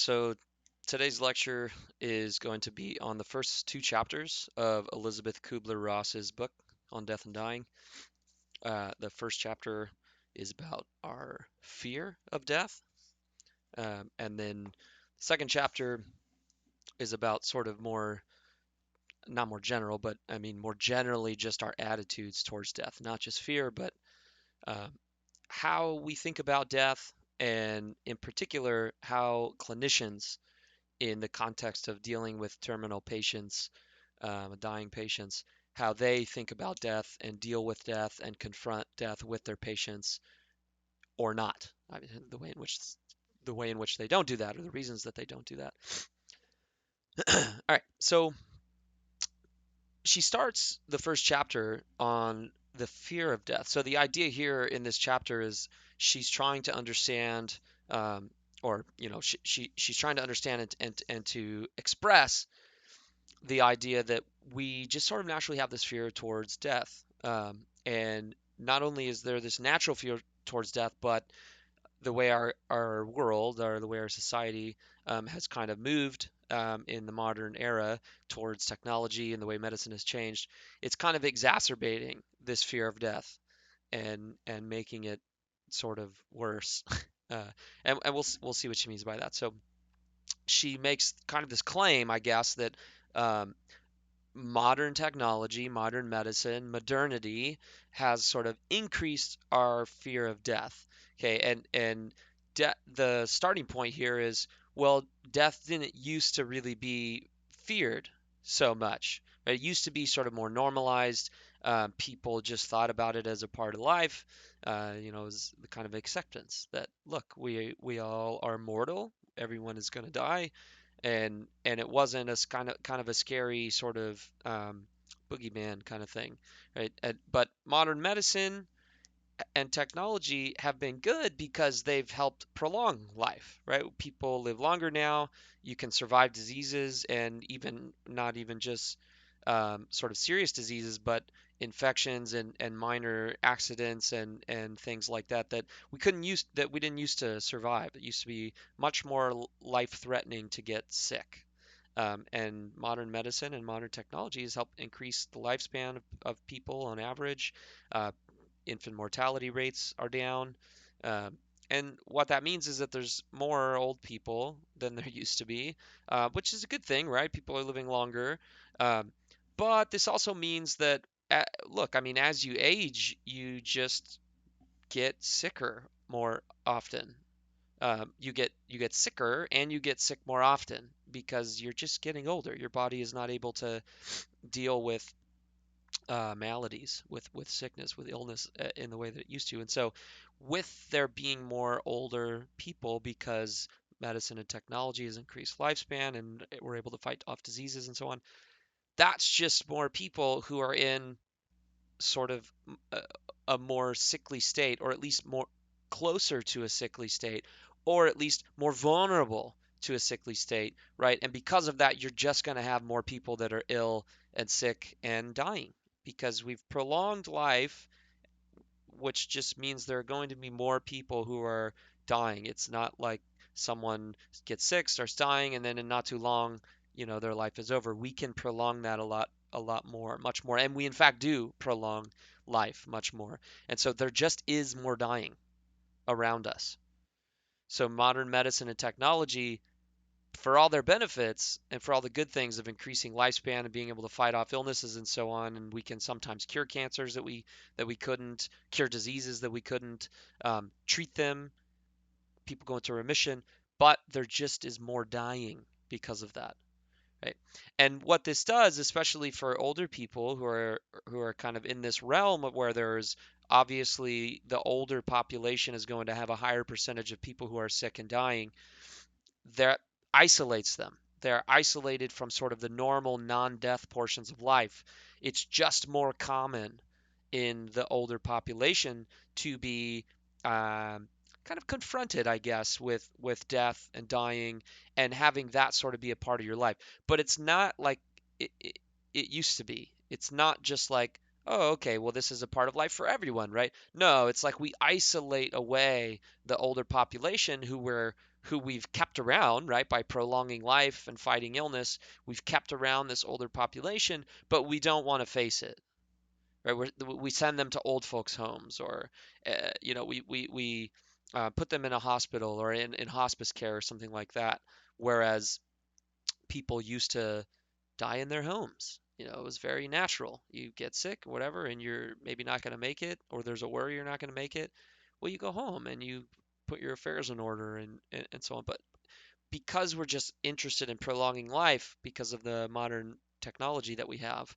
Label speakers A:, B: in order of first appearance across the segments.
A: So today's lecture is going to be on the first two chapters of Elisabeth Kubler-Ross's book on death and dying. The first chapter is about our fear of death, and then the second chapter is about sort of more, not more general, but I mean more generally just our attitudes towards death, not just fear, but um, how we think about death, and in particular, how clinicians in the context of dealing with terminal patients, dying patients, how they think about death and deal with death and confront death with their patients or not. I mean, the way in which they don't do that, or the reasons that they don't do that. All right, so she starts the first chapter on the fear of death. So the idea here in this chapter is she's trying to understand, um, or she's trying to understand and to express the idea that we just sort of naturally have this fear towards death. And not only is there this natural fear towards death, but the way our world, or the way our society has kind of moved in the modern era towards technology and the way medicine has changed, it's kind of exacerbating this fear of death and making it sort of worse. And we'll see what she means by that. So she makes kind of this claim, I guess, that um, modern technology, modern medicine, modernity has sort of increased our fear of death. Okay, and the starting point here is, well, death didn't used to really be feared so much. Right? It used to be sort of more normalized. People just thought about it as a part of life. As the kind of acceptance that, look, we all are mortal. Everyone is going to die, and it wasn't as kind of a scary sort of boogeyman kind of thing, right? But modern medicine and technology have been good because they've helped prolong life, right? People live longer now. You can survive diseases, and even not even just sort of serious diseases, but infections and minor accidents and things like that that we didn't used to survive. It used to be much more life-threatening to get sick. And modern medicine and modern technology has helped increase the lifespan of people on average. Uh, Infant mortality rates are down. Um, and what that means is that there's more old people than there used to be, which is a good thing, right? People are living longer. Um, but this also means that, look, I mean, as you age, you just get sicker more often. You get sicker, and you get sick more often because you're just getting older. Your body is not able to deal with maladies, with sickness, with illness in the way that it used to. And so, with there being more older people, because medicine and technology has increased lifespan and we're able to fight off diseases and so on, that's just more people who are in sort of a, a more sickly state, or at least more closer to a sickly state, or at least more vulnerable to a sickly state, right? And because of that, you're just going to have more people that are ill and sick and dying because we've prolonged life, which just means there are going to be more people who are dying. It's not like someone gets sick, starts dying, and then in not too long, their life is over. We can prolong that a lot more, much more, and we in fact do prolong life much more. And so there just is more dying around us. So modern medicine and technology, for all their benefits and for all the good things of increasing lifespan and being able to fight off illnesses and so on, and we can sometimes cure cancers that we couldn't, cure diseases that we couldn't, treat them, people go into remission, but there just is more dying because of that, right? And what this does, especially for older people who are kind of in this realm of where there's obviously the older population is going to have a higher percentage of people who are sick and dying, that isolates them. They're isolated from sort of the normal non-death portions of life. It's just more common in the older population to be kind of confronted, I guess, with death and dying and having that sort of be a part of your life. But it's not like it used to be. It's not just like, oh, okay, well, this is a part of life for everyone, right? No, it's like we isolate away the older population who were who we've kept around, right, by prolonging life and fighting illness. We've kept around this older population, but we don't want to face it, right? We send them to old folks' homes, or we put them in a hospital or in hospice care or something like that. Whereas people used to die in their homes. It was very natural. You get sick, whatever, and you're maybe not going to make it, or there's a worry you're not going to make it. Well, you go home and you put your affairs in order and so on. But because we're just interested in prolonging life because of the modern technology that we have,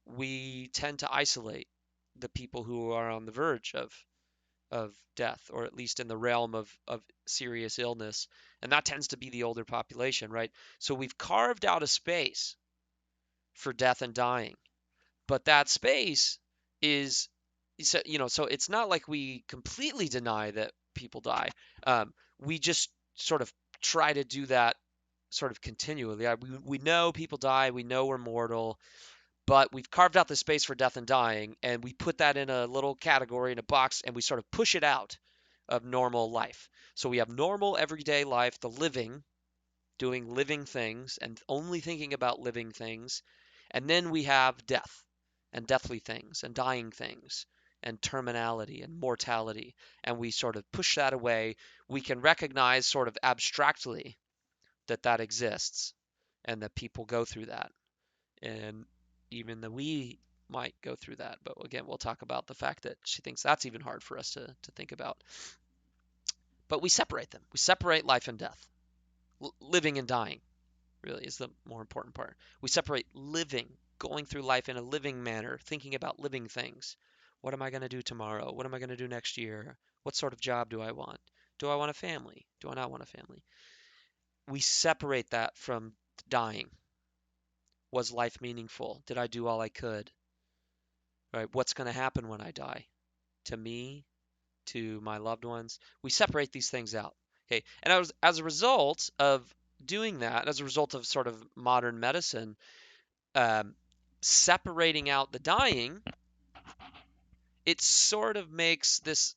A: we tend to isolate the people who are on the verge of death, or at least in the realm of serious illness. And that tends to be the older population, right? So we've carved out a space for death and dying, but that space is so it's not like we completely deny that people die. We just sort of try to do that sort of continually. We know people die, we know we're mortal, but we've carved out the space for death and dying, and we put that in a little category in a box, and we sort of push it out of normal life. So we have normal everyday life, the living, doing living things and only thinking about living things. And then we have death and deathly things and dying things and terminality and mortality. And we sort of push that away. We can recognize sort of abstractly that that exists and that people go through that. And even that we might go through that. But again, we'll talk about the fact that she thinks that's even hard for us to think about. But we separate them. We separate life and death, living and dying really is the more important part. We separate living, going through life in a living manner, thinking about living things. What am I going to do tomorrow? What am I going to do next year? What sort of job do I want? Do I want a family? Do I not want a family? We separate that from dying. Was life meaningful? Did I do all I could? Right? What's going to happen when I die? To me, to my loved ones? We separate these things out. Okay. And as a result of doing that, as a result of sort of modern medicine, um, separating out the dying, it sort of makes this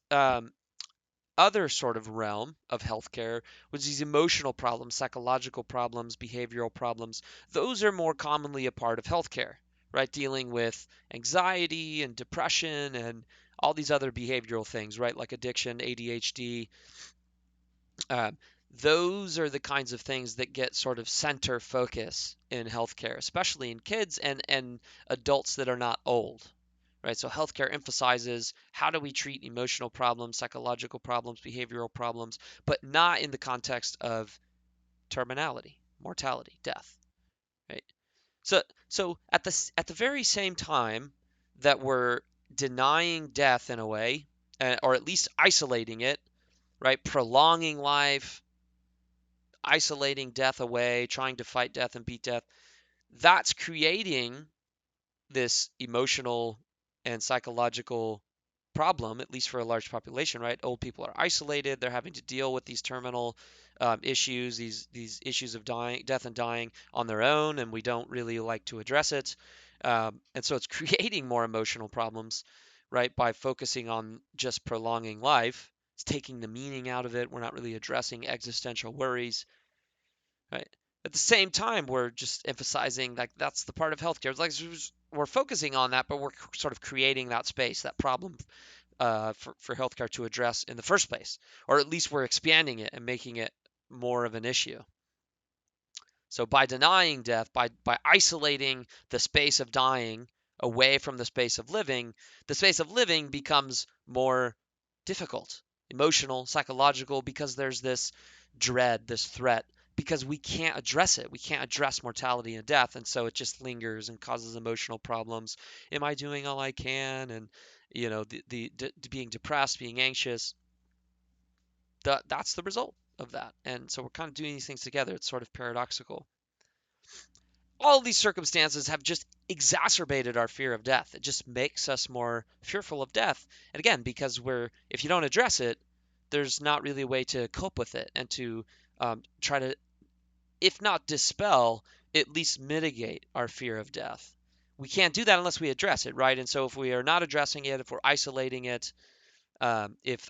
A: other sort of realm of healthcare, which is emotional problems, psychological problems, behavioral problems. Those are more commonly a part of healthcare, right? Dealing with anxiety and depression and all these other behavioral things, right? Like addiction, ADHD, um, those are the kinds of things that get sort of center focus in healthcare, especially in kids and adults that are not old, right? So healthcare emphasizes how do we treat emotional problems, psychological problems, behavioral problems, but not in the context of terminality, mortality, death, right? So at the very same time that we're denying death in a way, or at least isolating it, right? Prolonging life, isolating death away, trying to fight death and beat death, that's creating this emotional and psychological problem, at least for a large population, right? Old people are isolated; they're having to deal with these terminal issues, these issues of dying, death and dying on their own, and we don't really like to address it. And so it's creating more emotional problems, right? By focusing on just prolonging life, it's taking the meaning out of it. We're not really addressing existential worries, right? At the same time, we're just emphasizing like that's the part of healthcare. It's like we're focusing on that, but we're sort of creating that space, that problem for healthcare to address in the first place, or at least we're expanding it and making it more of an issue. So by denying death, by isolating the space of dying away from the space of living becomes more difficult, emotional, psychological, because there's this dread, this threat, because we can't address it. We can't address mortality and death, and so it just lingers and causes emotional problems. Am I doing all I can? And the being depressed, being anxious, that's the result of that. And so we're kind of doing these things together. It's sort of paradoxical. All of these circumstances have just exacerbated our fear of death. It just makes us more fearful of death. And again, because if you don't address it, there's not really a way to cope with it and to try to, if not dispel, at least mitigate our fear of death. We can't do that unless we address it, right? And so if we are not addressing it, if we're isolating it, if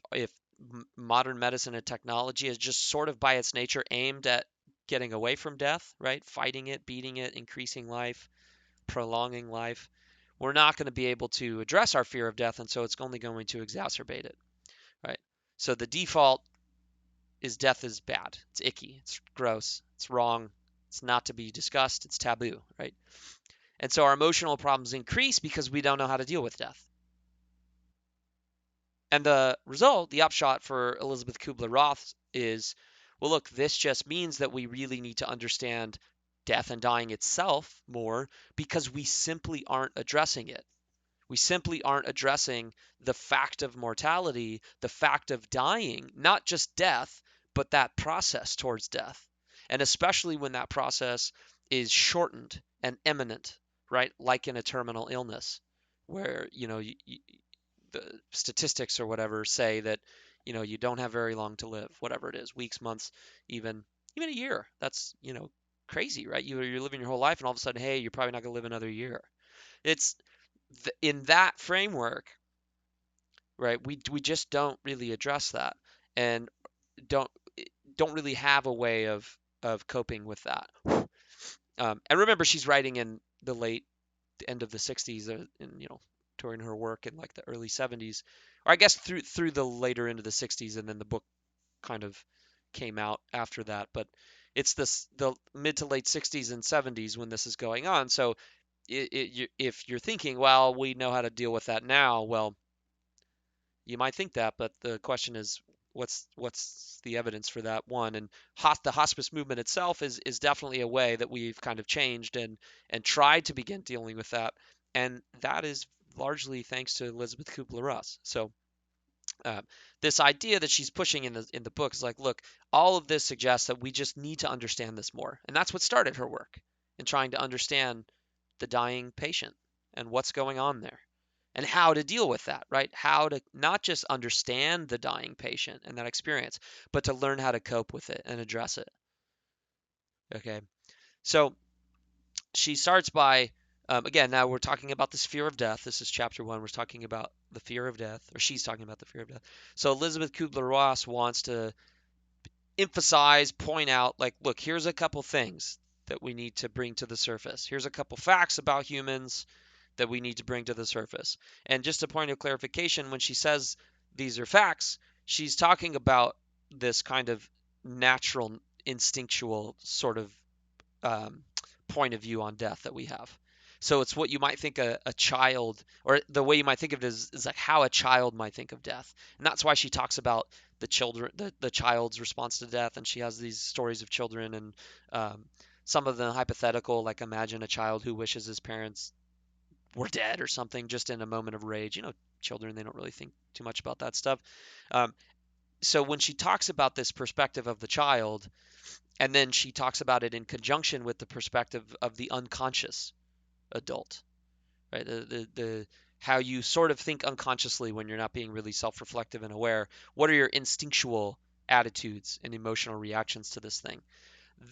A: modern medicine and technology is just sort of by its nature aimed at getting away from death, right? Fighting it, beating it, increasing life, prolonging life. We're not going to be able to address our fear of death, and so it's only going to exacerbate it, right? So the default is death is bad. It's icky. It's gross. It's wrong. It's not to be discussed. It's taboo, right? And so our emotional problems increase because we don't know how to deal with death. And the result, the upshot for Elisabeth Kubler-Ross is, well, look, this just means that we really need to understand death and dying itself more because we simply aren't addressing it. We simply aren't addressing the fact of mortality, the fact of dying, not just death, but that process towards death. And especially when that process is shortened and imminent, right? Like in a terminal illness, where, the statistics or whatever say that, you don't have very long to live, whatever it is, weeks, months, even a year. That's, crazy, right? You're living your whole life and all of a sudden, hey, you're probably not going to live another year. It's in that framework, right? We just don't really address that and don't don't really have a way of coping with that. And remember, she's writing in the late end of the 60s, and during her work in like the early 70s, or I guess through the later into the 60s, and then the book kind of came out after that. But it's the mid to late 60s and 70s when this is going on. So if you're thinking, well, we know how to deal with that now, well, you might think that, but the question is, what's the evidence for that? One, and the hospice movement itself is definitely a way that we've kind of changed and tried to begin dealing with that, and that is largely thanks to Elisabeth Kubler-Ross. So um, this idea that she's pushing in the book is like, look, all of this suggests that we just need to understand this more, and that's what started her work in trying to understand the dying patient and what's going on there and how to deal with that, right? How to not just understand the dying patient and that experience, but to learn how to cope with it and address it. Okay. So she starts by, again, now we're talking about this fear of death. This is chapter one. We're talking about the fear of death, or she's talking about the fear of death. So Elisabeth Kubler-Ross wants to emphasize, point out, like, look, here's a couple things that we need to bring to the surface. Here's a couple facts about humans that we need to bring to the surface. And just a point of clarification, when she says these are facts, she's talking about this kind of natural, instinctual sort of um, point of view on death that we have. So it's what you might think a child, or the way you might think of it is like how a child might think of death. And that's why she talks about the child's response to death, and she has these stories of children, and um, some of them hypothetical, like imagine a child who wishes his parents were dead or something just in a moment of rage. Children, they don't really think too much about that stuff. Um, so when she talks about this perspective of the child, and then she talks about it in conjunction with the perspective of the unconscious adult, right? The how you sort of think unconsciously when you're not being really self-reflective and aware. What are your instinctual attitudes and emotional reactions to this thing?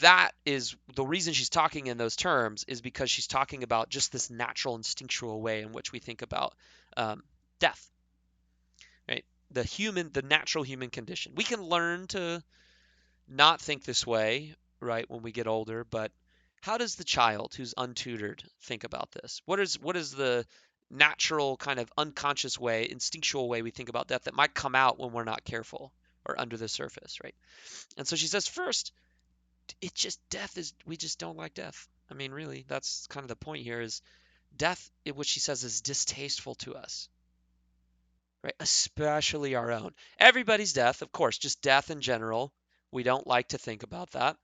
A: That is the reason she's talking in those terms, is because she's talking about just this natural instinctual way in which we think about um, death, right? The natural human condition. We can learn to not think this way, right, when we get older, but how does the child who's untutored think about this? What is the natural kind of unconscious way, instinctual way we think about death that might come out when we're not careful or under the surface, right? And so she says, first, it's just death is we just don't like death. I mean, really, that's kind of the point here is death, which she says is distasteful to us, right? Especially our own. Everybody's death, of course, just death in general. We don't like to think about that,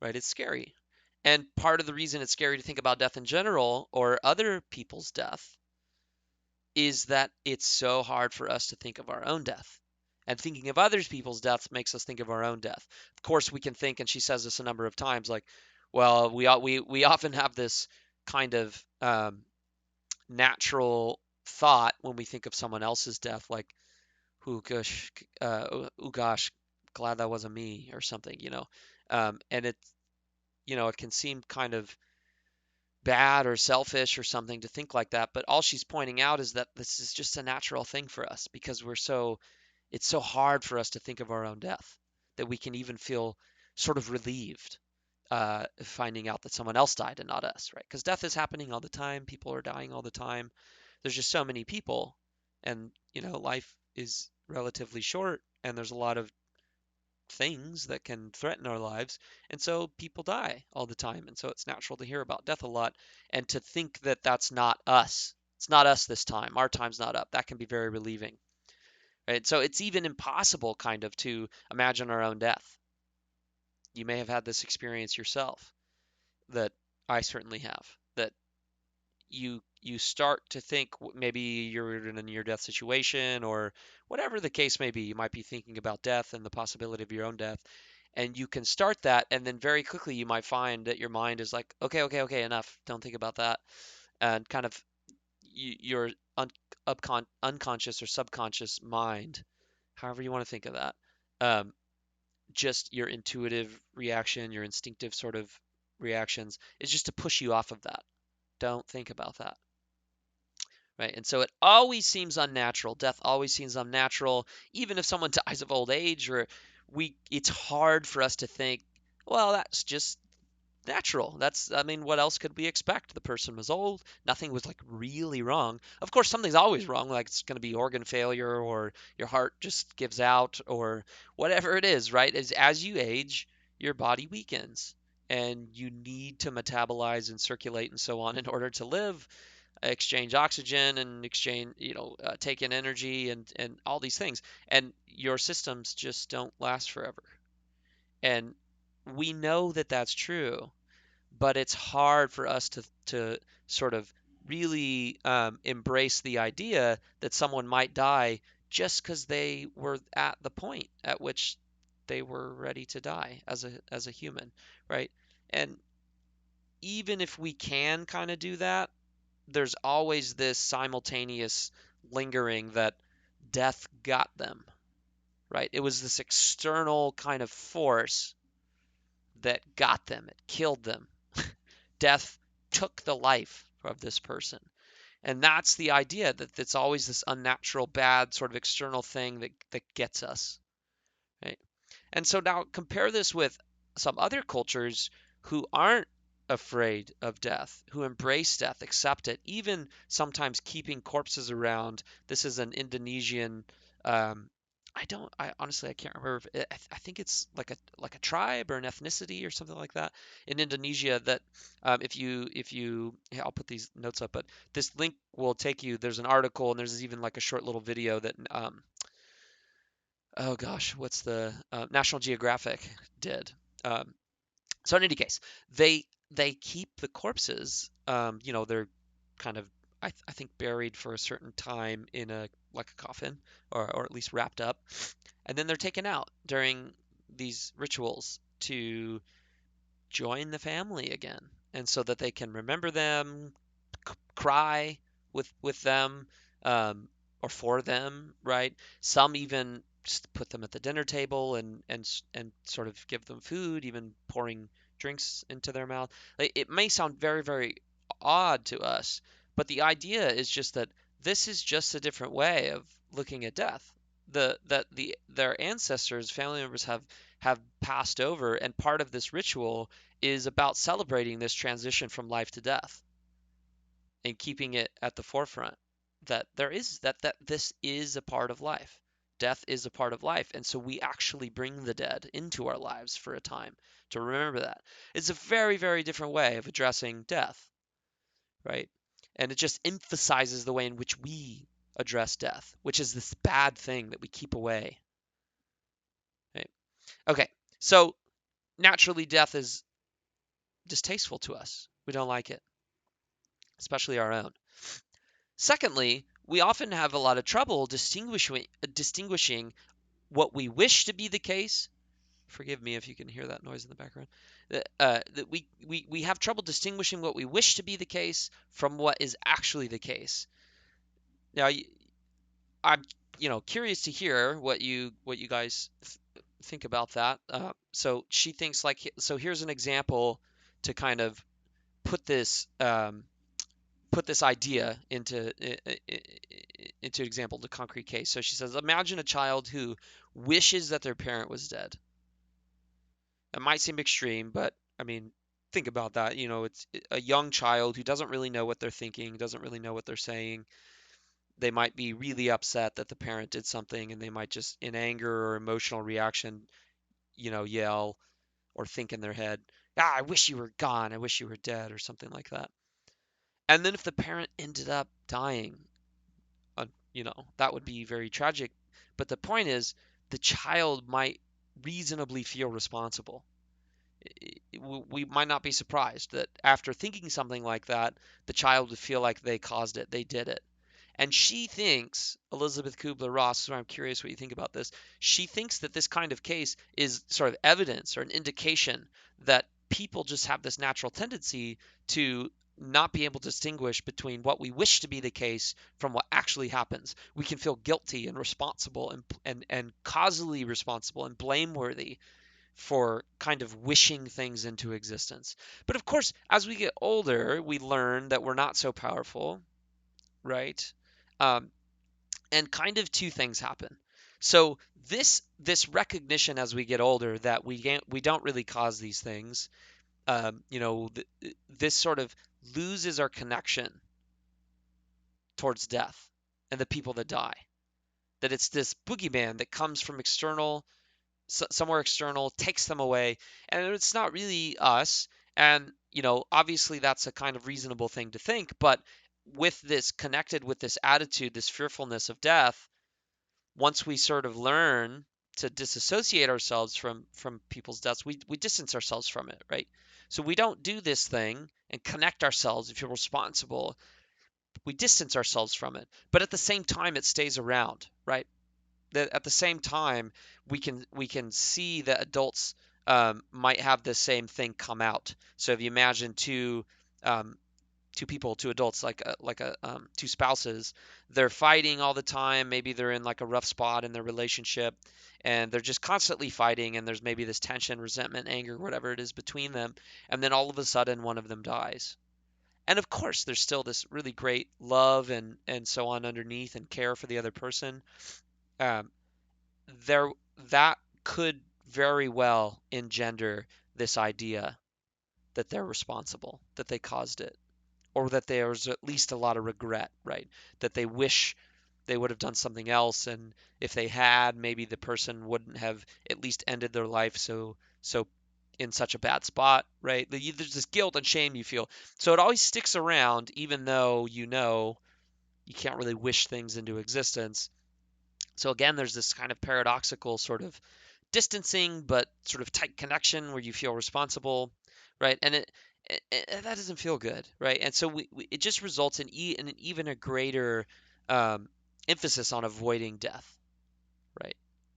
A: right? It's scary. And part of the reason it's scary to think about death in general or other people's death is that it's so hard for us to think of our own death. And thinking of other people's deaths makes us think of our own death. Of course, we can think, and she says this a number of times, like, well, we often have this kind of natural thought when we think of someone else's death, like, oh gosh, glad that wasn't me, or something. And it can seem kind of bad or selfish or something to think like that, but all she's pointing out is that this is just a natural thing for us because we're so It's so hard for us to think of our own death that we can even feel sort of relieved finding out that someone else died and not us, right? Because death is happening all the time. People are dying all the time. There's just so many people, and life is relatively short, and there's a lot of things that can threaten our lives, and so people die all the time, and so it's natural to hear about death a lot, and to think that that's not us. It's not us this time. Our time's not up. That can be very relieving, right? So it's even impossible kind of to imagine our own death. You may have had this experience yourself, that I certainly have, that you start to think maybe you're in a near death situation, or whatever the case may be. You might be thinking about death and the possibility of your own death, and you can start that, and then very quickly you might find that your mind is like, okay, okay, okay, enough, don't think about that, and kind of your unconscious or subconscious mind, however you want to think of that, um, just your intuitive reaction, your instinctive sort of reactions, is just to push you off of that. Don't think about that. Right. And so it always seems unnatural. Death always seems unnatural. Even if someone dies of old age, or it's hard for us to think, well, that's just natural. I mean, what else could we expect? The person was old. Nothing was like really wrong. Of course, something's always wrong, like it's going to be organ failure, or your heart just gives out, or whatever it is, right? As you age, your body weakens, and you need to metabolize and circulate and so on in order to live, exchange oxygen and exchange, take in energy, and all these things. And your systems just don't last forever. And we know that that's true, but it's hard for us to sort of really embrace the idea that someone might die just because they were at the point at which they were ready to die as a human, right? And even if we can kind of do that, there's always this simultaneous lingering that death got them, right? It was this external kind of force that got them, it killed them. Death took the life of this person. And that's the idea, that it's always this unnatural, bad sort of external thing that gets us, right? And so now compare this with some other cultures who aren't afraid of death, who embrace death, accept it, even sometimes keeping corpses around. This is an Indonesian. Um, I honestly I can't remember. I think it's like a tribe or an ethnicity or something like that in Indonesia. That if you yeah, I'll put these notes up, but this link will take you. There's an article, and there's even like a short little video that oh gosh, what's the National Geographic did. Um, so in any case, they keep the corpses. They're kind of I think buried for a certain time in a like a coffin, or at least wrapped up, and then they're taken out during these rituals to join the family again, and so that they can remember them, cry with them, um, or for them, right? Some even just put them at the dinner table, and sort of give them food, even pouring drinks into their mouth. Like, it may sound very, very odd to us, but the idea is just that this is just a different way of looking at death. Their ancestors, family members have passed over, and part of this ritual is about celebrating this transition from life to death, and keeping it at the forefront, that this is a part of life. Death is a part of life, and so we actually bring the dead into our lives for a time to remember that. It's a very, very different way of addressing death, right? And it just emphasizes the way in which we address death, which is this bad thing that we keep away, right? Okay, so naturally death is distasteful to us. We don't like it, especially our own. Secondly, we often have a lot of trouble distinguishing what we wish to be the case. Forgive me if you can hear that noise in the background. That we have trouble distinguishing what we wish to be the case from what is actually the case. Now, I'm curious to hear what you guys think about that. So she thinks, like, so here's an example to kind of put this put this idea into example, the concrete case. So she says, imagine a child who wishes that their parent was dead. It might seem extreme, but I mean, think about that. It's a young child who doesn't really know what they're thinking, doesn't really know what they're saying. They might be really upset that the parent did something, and they might just, in anger or emotional reaction, yell or think in their head, ah, I wish you were gone. I wish you were dead, or something like that. And then if the parent ended up dying, that would be very tragic. But the point is, the child might reasonably feel responsible. We might not be surprised that after thinking something like that, the child would feel like they caused it, they did it. And she thinks, Elisabeth Kubler-Ross, so I'm curious what you think about this. She thinks that this kind of case is sort of evidence or an indication that people just have this natural tendency to not be able to distinguish between what we wish to be the case from what actually happens. We can feel guilty and responsible and causally responsible and blameworthy for kind of wishing things into existence. But of course, as we get older, we learn that we're not so powerful, right? Um, and kind of two things happen. So this recognition as we get older that we don't really cause these things, this sort of loses our connection towards death and the people that die. That it's this boogeyman that comes from somewhere external, takes them away, and it's not really us. And obviously that's a kind of reasonable thing to think, but with this connected with this attitude, this fearfulness of death, once we sort of learn to disassociate ourselves from people's deaths, we distance ourselves from it, right? So we don't do this thing and connect ourselves and feel responsible. We distance ourselves from it, but at the same time, it stays around, right? That at the same time, we can see that adults might have the same thing come out. So if you imagine um, two people, two adults, like two spouses, they're fighting all the time. Maybe they're in like a rough spot in their relationship, and they're just constantly fighting. And there's maybe this tension, resentment, anger, whatever it is between them. And then all of a sudden, one of them dies. And of course, there's still this really great love and so on underneath and care for the other person. Um, there that could very well engender this idea that they're responsible, that they caused it, or that there's at least a lot of regret, right? That they wish they would have done something else, and if they had, maybe the person wouldn't have at least ended their life so in such a bad spot, right? There's this guilt and shame you feel. So it always sticks around, even though you can't really wish things into existence. So again, there's this kind of paradoxical sort of distancing but sort of tight connection where you feel responsible, right? And that doesn't feel good, right? And so it just results in an even a greater um, emphasis on avoiding death, right?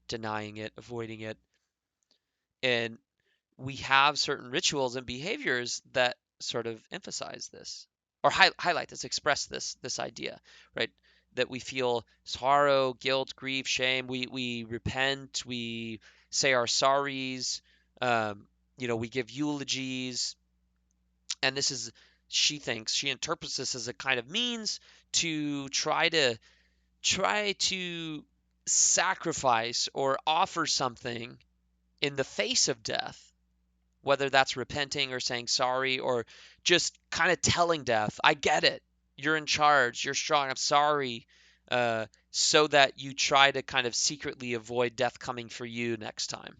A: Denying it, avoiding it, and we have certain rituals and behaviors that sort of emphasize this or highlight this, express this idea, right? That we feel sorrow, guilt, grief, shame. We repent. We say our sorries. We give eulogies, and this is she interprets this as a kind of means to try to sacrifice or offer something in the face of death, whether that's repenting or saying sorry or just kind of telling death, I get it. You're in charge. You're strong. I'm sorry. So that you try to kind of secretly avoid death coming for you next time.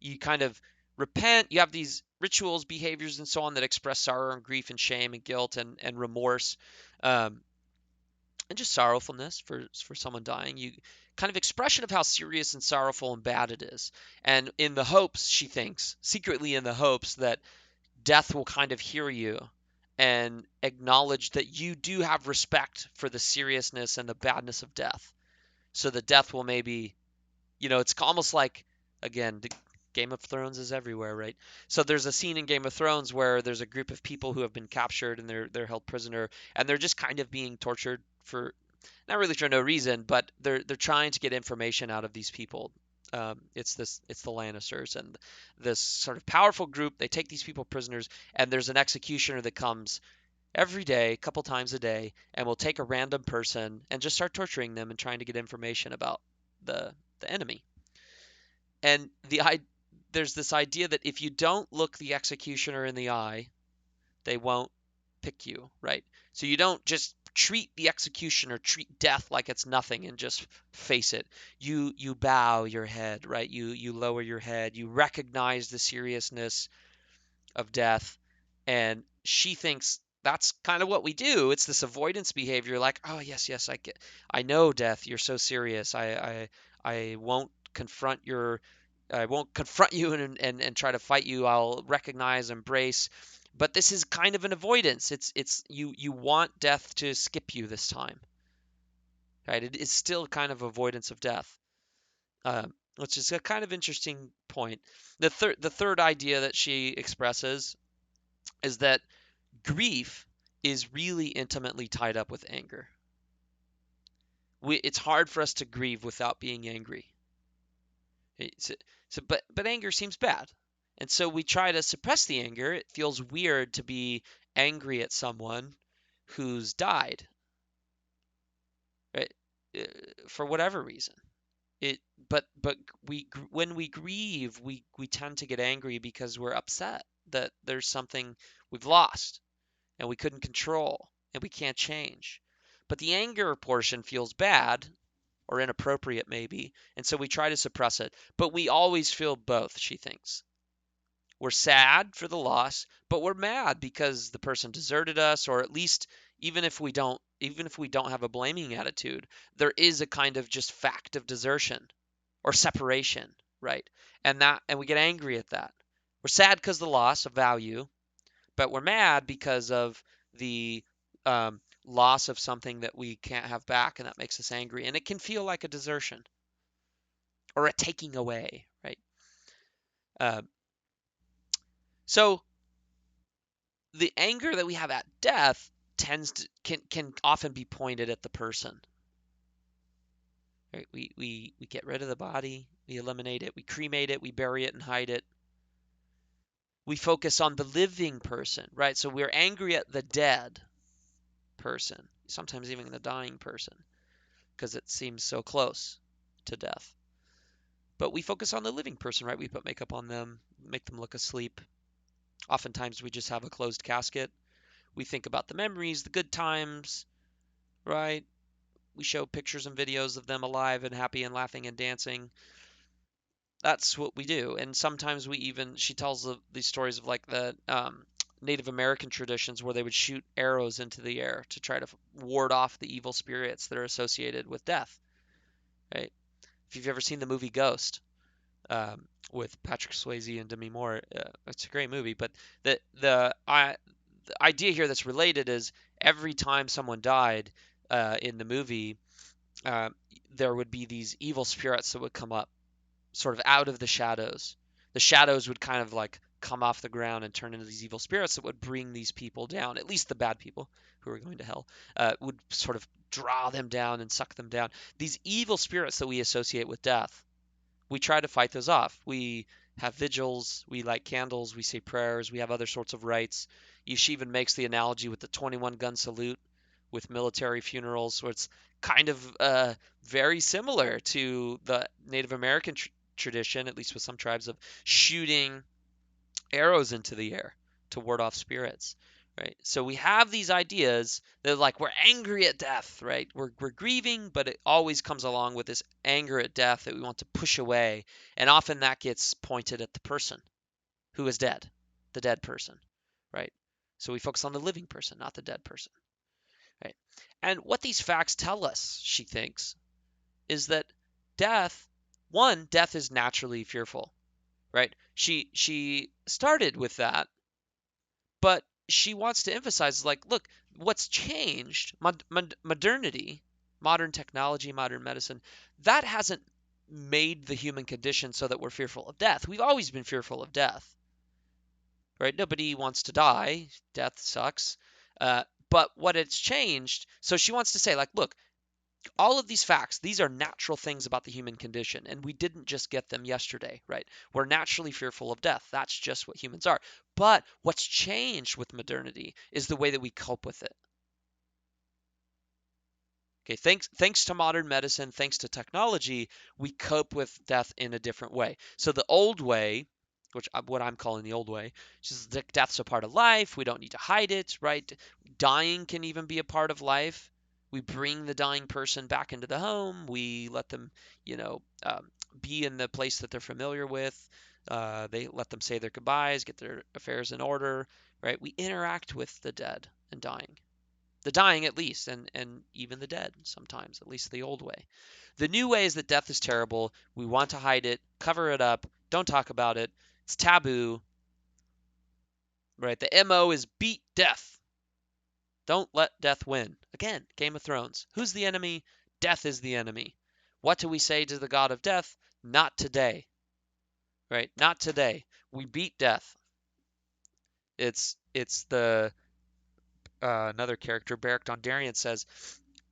A: You kind of repent. You have these rituals, behaviors, and so on that express sorrow and grief and shame and guilt and remorse. Um, and just sorrowfulness for someone dying. You kind of expression of how serious and sorrowful and bad it is. And in the hopes, she thinks, secretly in the hopes that death will kind of hear you and acknowledge that you do have respect for the seriousness and the badness of death. So that death will maybe, it's almost like, again, the Game of Thrones is everywhere, right? So there's a scene in Game of Thrones where there's a group of people who have been captured and they're held prisoner and they're just kind of being tortured for not really for no reason, but they're trying to get information out of these people. It's the Lannisters and this sort of powerful group. They take these people prisoners, and there's an executioner that comes every day, a couple times a day, and we'll take a random person and just start torturing them and trying to get information about the enemy. And there's this idea that if you don't look the executioner in the eye, they won't pick you, right? So you don't just treat the executioner, treat death like it's nothing and just face it. You bow your head, right? You lower your head. You recognize the seriousness of death, and she thinks that's kind of what we do. It's this avoidance behavior, like, oh yes, yes, I know death. You're so serious. I won't confront your, I won't confront you and try to fight you. I'll recognize, embrace. But this is kind of an avoidance. It's you want death to skip you this time, right? It is still kind of avoidance of death, which is a kind of interesting point. The third idea that she expresses is that grief is really intimately tied up with anger. It's hard for us to grieve without being angry. It's, but anger seems bad, and so we try to suppress the anger. It feels weird to be angry at someone who's died, right? Uh, for whatever reason. It, but when we grieve, we tend to get angry because we're upset that there's something we've lost and we couldn't control and we can't change. But the anger portion feels bad or inappropriate, maybe, and so we try to suppress it. But we always feel both, she thinks. We're sad for the loss, but we're mad because the person deserted us, or at least even if we don't have a blaming attitude, there is a kind of just fact of desertion or separation, right? And we get angry at that. We're sad because of the loss of value, but we're mad because of the loss of something that we can't have back, and that makes us angry. And it can feel like a desertion or a taking away, right? Uh, so the anger that we have at death can often be pointed at the person. Right? We get rid of the body, we eliminate it, we cremate it, we bury it and hide it. We focus on the living person, right? So we're angry at the dead person, sometimes even the dying person, because it seems so close to death. But we focus on the living person, right? We put makeup on them, make them look asleep. Oftentimes we just have a closed casket. We think about the memories, the good times, right? We show pictures and videos of them alive and happy and laughing and dancing. That's what we do. And sometimes she tells these stories of like the Native American traditions where they would shoot arrows into the air to try to ward off the evil spirits that are associated with death, right? If you've ever seen the movie Ghost, with Patrick Swayze and Demi Moore, it's a great movie. But the idea here that's related is every time someone died in the movie, uh, there would be these evil spirits that would come up sort of out of the shadows. The shadows would kind of like come off the ground and turn into these evil spirits that would bring these people down, at least the bad people who are going to hell, would sort of draw them down and suck them down. These evil spirits that we associate with death, we try to fight those off. We have vigils, we light candles, we say prayers, we have other sorts of rites. She even makes the analogy with the 21 gun salute with military funerals, where it's kind of very similar to the Native American tradition, at least with some tribes, of shooting arrows into the air to ward off spirits. Right. So we have these ideas that like we're angry at death, right? We're grieving, but it always comes along with this anger at death that we want to push away. And often that gets pointed at the person who is dead, the dead person, right? So we focus on the living person, not the dead person, right? And what these facts tell us, she thinks, is that death, one, death is naturally fearful, right? She started with that, but she wants to emphasize like, look, what's changed, modernity, modern technology, modern medicine, that hasn't made the human condition so that we're fearful of death. We've always been fearful of death, right? Nobody wants to die. Death sucks. But what it's changed, so she wants to say, like, look, All of these facts, these are natural things about the human condition, and we didn't just get them yesterday, right? We're naturally fearful of death. That's just what humans are. But what's changed with modernity is the way that we cope with it. Okay, thanks to modern medicine, thanks to technology, we cope with death in a different way. So the old way, which what I'm calling the old way, is death's a part of life. We don't need to hide it, right? Dying can even be a part of life. We bring the dying person back into the home. We let them, you know, be in the place that they're familiar with. They let them say their goodbyes, get their affairs in order, right? We interact with the dead and dying, the dying at least, and even the dead sometimes, at least the old way. The new way is that death is terrible. We want to hide it, cover it up, don't talk about it. It's taboo, right? The MO is beat death. Don't let death win. Again, Game of Thrones. Who's the enemy? Death is the enemy. What do we say to the god of death? Not today, right? Not today. We beat death. It's the another character, Beric Dondarrion, says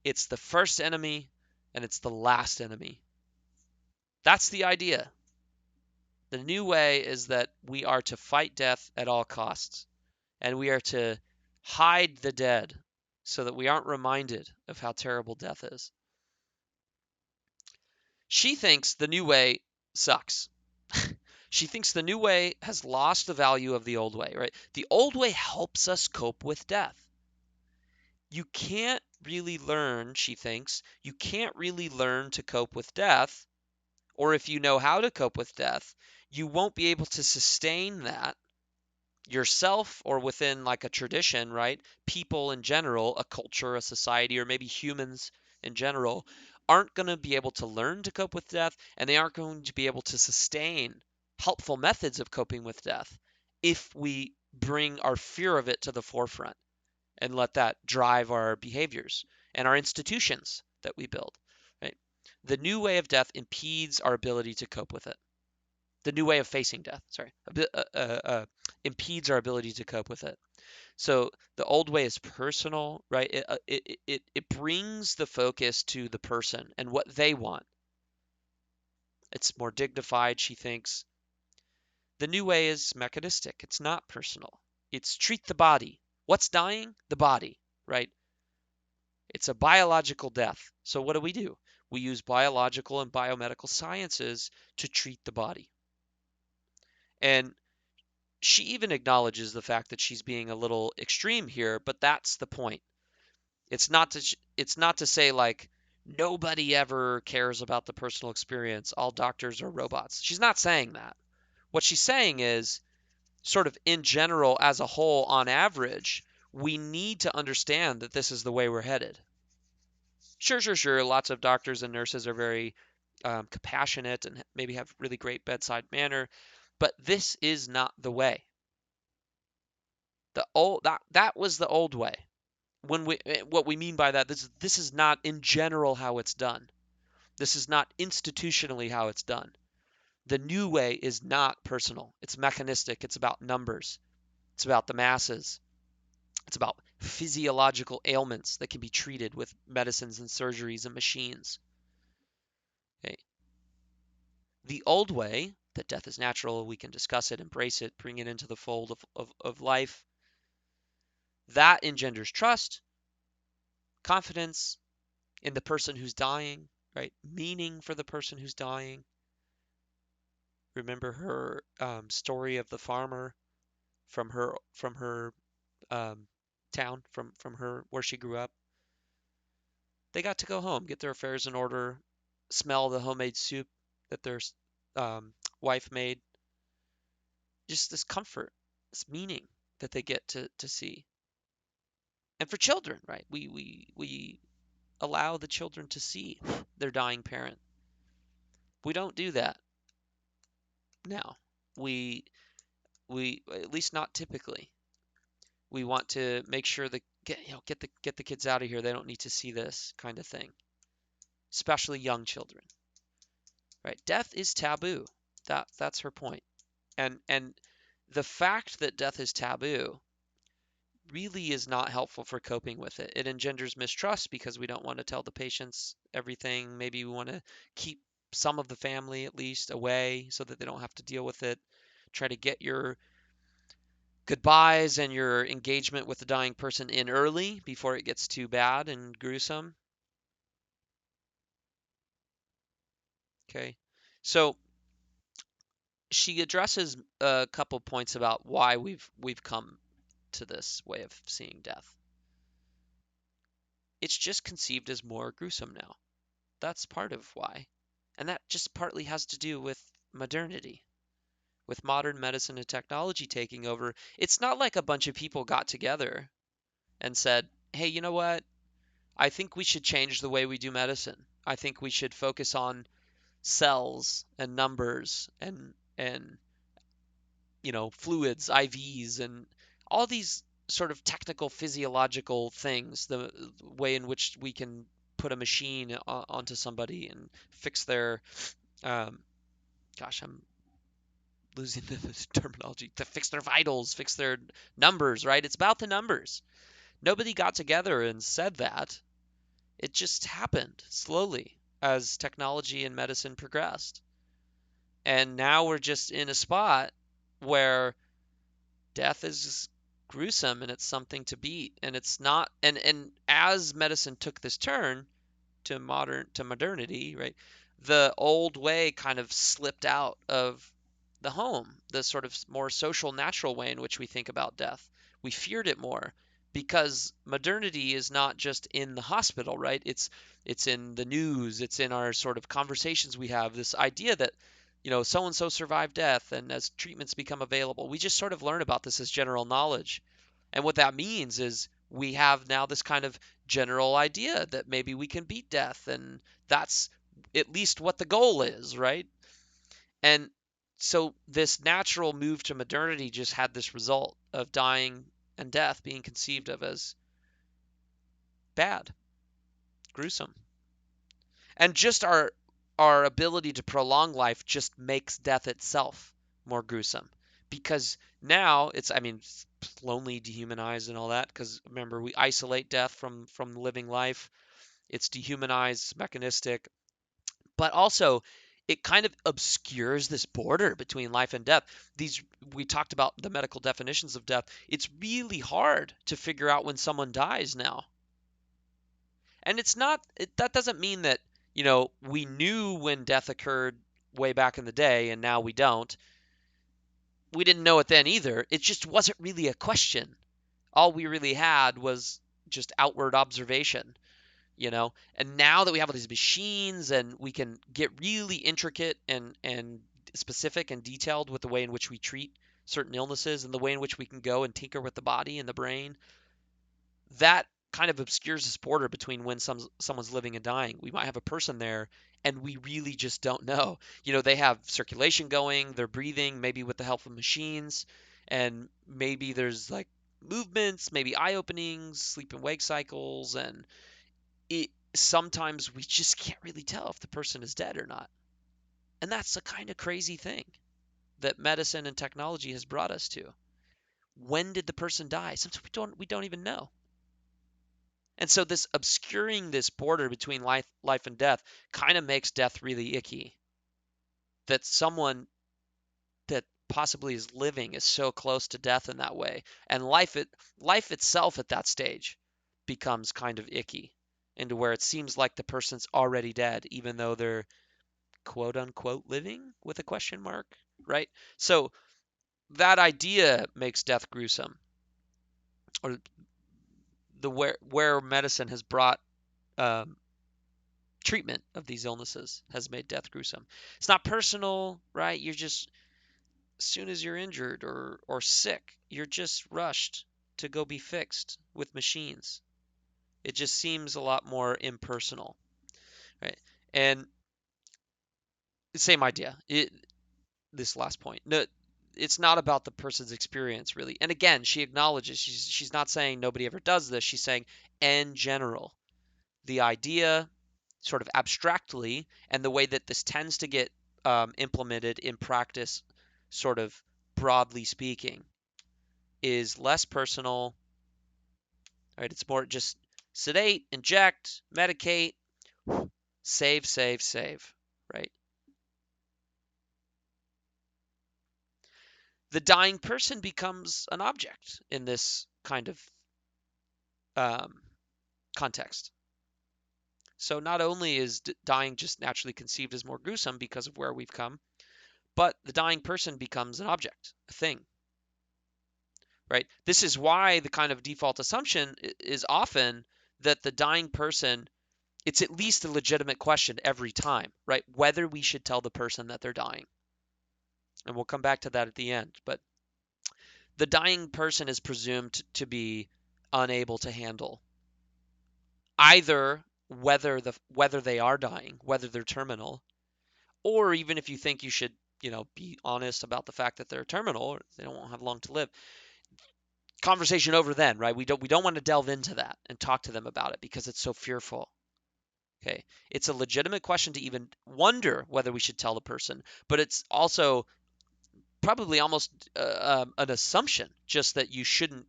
A: it's the first enemy and it's the last enemy. That's the idea. The new way is that we are to fight death at all costs, and we are to hide the dead so that we aren't reminded of how terrible death is. She thinks the new way sucks. She thinks the new way has lost the value of the old way, right? The old way helps us cope with death. You can't really learn, she thinks, you can't really learn to cope with death, or if you know how to cope with death, you won't be able to sustain that yourself or within like a tradition, right? People in general, a culture, a society, or maybe humans in general aren't going to be able to learn to cope with death, and they aren't going to be able to sustain helpful methods of coping with death if we bring our fear of it to the forefront and let that drive our behaviors and our institutions that we build, right? The new way of death impedes our ability to cope with it. The new way of facing death, sorry, impedes our ability to cope with it. So the old way is personal, right? It brings the focus to the person and what they want. It's more dignified, she thinks. The new way is mechanistic. It's not personal. It's treat the body. What's dying? The body, right? It's a biological death. So what do? We use biological and biomedical sciences to treat the body. And she even acknowledges the fact that she's being a little extreme here, but that's the point. It's not to say like nobody ever cares about the personal experience. All doctors are robots. She's not saying that. What she's saying is sort of in general as a whole on average, we need to understand that this is the way we're headed. Sure. Lots of doctors and nurses are very compassionate and maybe have really great bedside manner, but this is not the way. That was the old way. When we what we mean by that, this is not in general how it's done. This is not institutionally how it's done. The new way is not personal. It's mechanistic. It's about numbers. It's about the masses. It's about physiological ailments that can be treated with medicines and surgeries and machines. Okay. The old way, that death is natural, we can discuss it, embrace it, bring it into the fold of life, that engenders trust, confidence in the person who's dying, right? Meaning for the person who's dying. Remember her story of the farmer from her um, town, from her where she grew up. They got to go home, get their affairs in order, smell the homemade soup that their um, wife made. Just this comfort, this meaning that they get to see. And for children, right? We allow the children to see their dying parent. We don't do that now. We we at least not typically. We want to make sure that get the kids out of here. They don't need to see this kind of thing, especially young children, right? Death is taboo. That's her point. And the fact that death is taboo really is not helpful for coping with it. It engenders mistrust because we don't want to tell the patients everything. Maybe we want to keep some of the family at least away so that they don't have to deal with it. Try to get your goodbyes and your engagement with the dying person in early before it gets too bad and gruesome. Okay. So she addresses a couple points about why we've come to this way of seeing death. It's just conceived as more gruesome now. That's part of why. And that just partly has to do with modernity, with modern medicine and technology taking over. It's not like a bunch of people got together and said, hey, you know what? I think we should change the way we do medicine. I think we should focus on cells and numbers and fluids, IVs, and all these sort of technical physiological things, the way in which we can put a machine onto somebody and fix their um, gosh, I'm losing the terminology, to fix their vitals, fix their numbers, right? It's about the numbers. Nobody got together and said that. It just happened slowly as technology and medicine progressed. And now we're just in a spot where death is gruesome and it's something to beat, and it's not, and as medicine took this turn to modernity, right? The old way kind of slipped out of the home, the sort of more social, natural way in which we think about death. We feared it more because modernity is not just in the hospital, right? It's in the news, it's in our sort of conversations we have. This idea that so and so survived death, and as treatments become available, we just sort of learn about this as general knowledge. And what that means is we have now this kind of general idea that maybe we can beat death, and that's at least what the goal is, right? And so this natural move to modernity just had this result of dying and death being conceived of as bad, gruesome. And just our ability to prolong life just makes death itself more gruesome. Because now it's, I mean, it's lonely, dehumanized, and all that. Because remember, we isolate death from living life. It's dehumanized, mechanistic, but also it kind of obscures this border between life and death. These We talked about the medical definitions of death. It's really hard to figure out when someone dies now. And that doesn't mean that, we knew when death occurred way back in the day and now we don't. We didn't know it then either. It just wasn't really a question. All we really had was just outward observation. And now that we have all these machines and we can get really intricate and specific and detailed with the way in which we treat certain illnesses and the way in which we can go and tinker with the body and the brain, that kind of obscures this border between when someone's living and dying. We might have a person there and we really just don't know. They have circulation going, they're breathing, maybe with the help of machines, and maybe there's like movements, maybe eye openings, sleep and wake cycles, and it sometimes we just can't really tell if the person is dead or not. And that's the kind of crazy thing that medicine and technology has brought us to. When did the person die? Sometimes we don't even know. And so this obscuring this border between life and death kind of makes death really icky. That someone that possibly is living is so close to death in that way, and life itself at that stage becomes kind of icky, into where it seems like the person's already dead, even though they're quote unquote living with a question mark, right? So that idea makes death gruesome, or the where medicine has brought um, treatment of these illnesses has made death gruesome. It's not personal, right? You're just, as soon as you're injured or sick, you're just rushed to go be fixed with machines. It just seems a lot more impersonal, right? And same idea. This last point. No, it's not about the person's experience really. And again, she acknowledges she's not saying nobody ever does this. She's saying in general, the idea sort of abstractly, and the way that this tends to get implemented in practice, sort of broadly speaking, is less personal, right? It's more just sedate, inject, medicate, save, save, save, right? The dying person becomes an object in this kind of um, context. So not only is dying just naturally conceived as more gruesome because of where we've come, but the dying person becomes an object, a thing, right? This is why the kind of default assumption is often that the dying person, it's at least a legitimate question every time, right? Whether we should tell the person that they're dying. And we'll come back to that at the end. But the dying person is presumed to be unable to handle either whether they are dying, whether they're terminal, or even if you think you should, be honest about the fact that they're terminal or they don't have long to live. Conversation over then, right? We don't want to delve into that and talk to them about it because it's so fearful. Okay. It's a legitimate question to even wonder whether we should tell the person, but it's also probably almost an assumption just that you shouldn't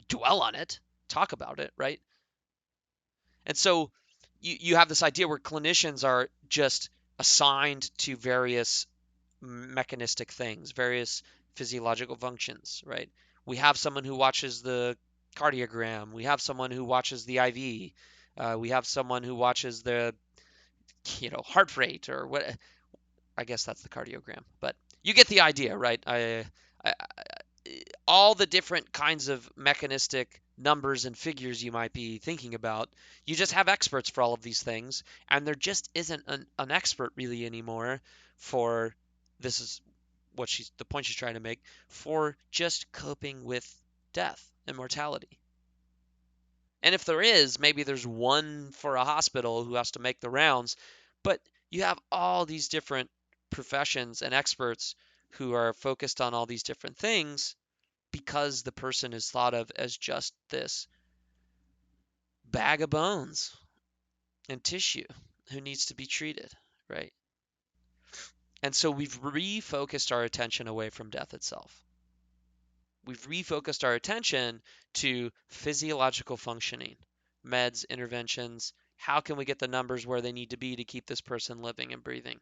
A: dwell on it, talk about it, right? And so you have this idea where clinicians are just assigned to various mechanistic things, various physiological functions, right? We have someone who watches the cardiogram. We have someone who watches the IV. We have someone who watches the, heart rate or what. I guess that's the cardiogram, but you get the idea, right? I all the different kinds of mechanistic numbers and figures you might be thinking about. You just have experts for all of these things, and there just isn't an expert really anymore for this is the point she's trying to make for just coping with death and mortality. And if there is, maybe there's one for a hospital who has to make the rounds, but you have all these different professions and experts who are focused on all these different things because the person is thought of as just this bag of bones and tissue who needs to be treated, right? And so we've refocused our attention away from death itself. We've refocused our attention to physiological functioning, meds, interventions. How can we get the numbers where they need to be to keep this person living and breathing?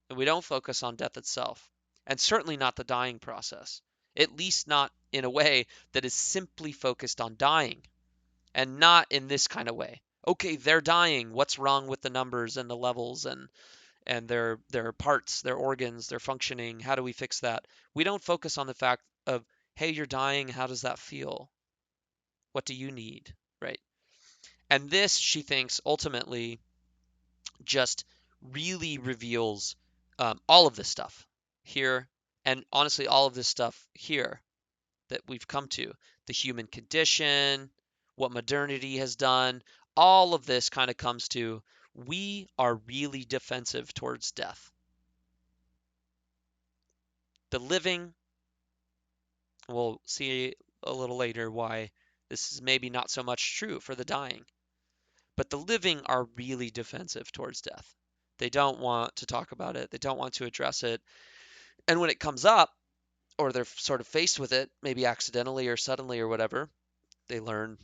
A: And we don't focus on death itself, and certainly not the dying process, at least not in a way that is simply focused on dying and not in this kind of way. Okay, they're dying. What's wrong with the numbers and the levels and their parts, their organs, their functioning? How do we fix that? We don't focus on the fact of, hey, you're dying. How does that feel? What do you need? Right? And this, she thinks, ultimately just really reveals all of this stuff here, and honestly, all of this stuff here that we've come to, the human condition, what modernity has done, all of this kind of comes to we are really defensive towards death. The living, we'll see a little later why this is maybe not so much true for the dying, but the living are really defensive towards death. They don't want to talk about it, they don't want to address it. And when it comes up, or they're sort of faced with it, maybe accidentally or suddenly or whatever, they learn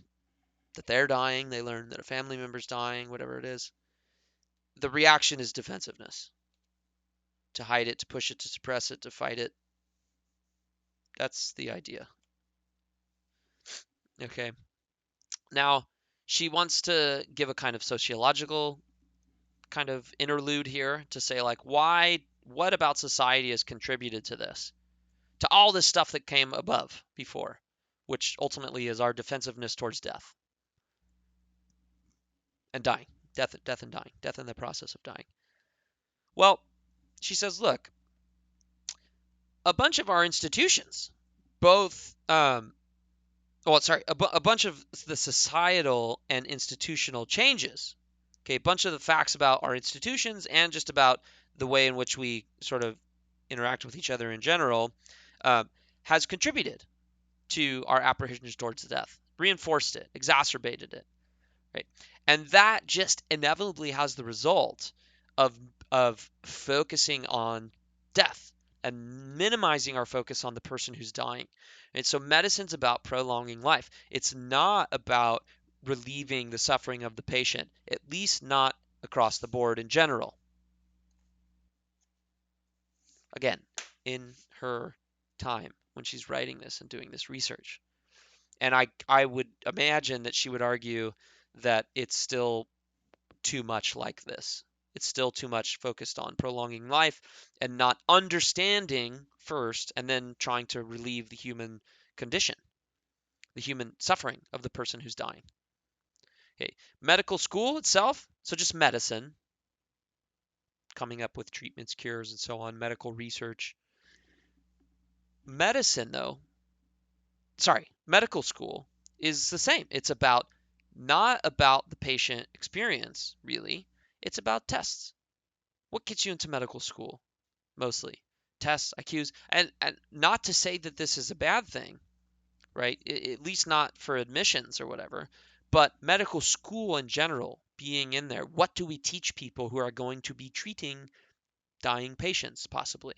A: that they're dying, they learn that a family member's dying, whatever it is. The reaction is defensiveness. To hide it, to push it, to suppress it, to fight it. That's the idea. Okay. Now, she wants to give a kind of sociological kind of interlude here to say, like, what about society has contributed to this? To all this stuff that came above before, which ultimately is our defensiveness towards death and dying. Death and dying. Death in the process of dying. Well, she says, look, a bunch of our institutions, both, a bunch of the societal and institutional changes, okay, a bunch of the facts about our institutions and just about the way in which we sort of interact with each other in general, uh, has contributed to our apprehensions towards death, reinforced it, exacerbated it, right? And that just inevitably has the result of focusing on death, and minimizing our focus on the person who's dying. And so medicine's about prolonging life. It's not about relieving the suffering of the patient, at least not across the board in general. Again, in her time when she's writing this and doing this research. And I would imagine that she would argue that it's still too much like this. It's still too much focused on prolonging life and not understanding first and then trying to relieve the human condition, the human suffering of the person who's dying. Okay, medical school itself, so just medicine, coming up with treatments, cures, and so on, medical research. Medicine, though, medical school is the same. It's about not about the patient experience, really. It's about tests. What gets you into medical school? Mostly tests, IQs, and not to say that this is a bad thing, right? At least not for admissions or whatever, but medical school in general being in there. What do we teach people who are going to be treating dying patients, possibly?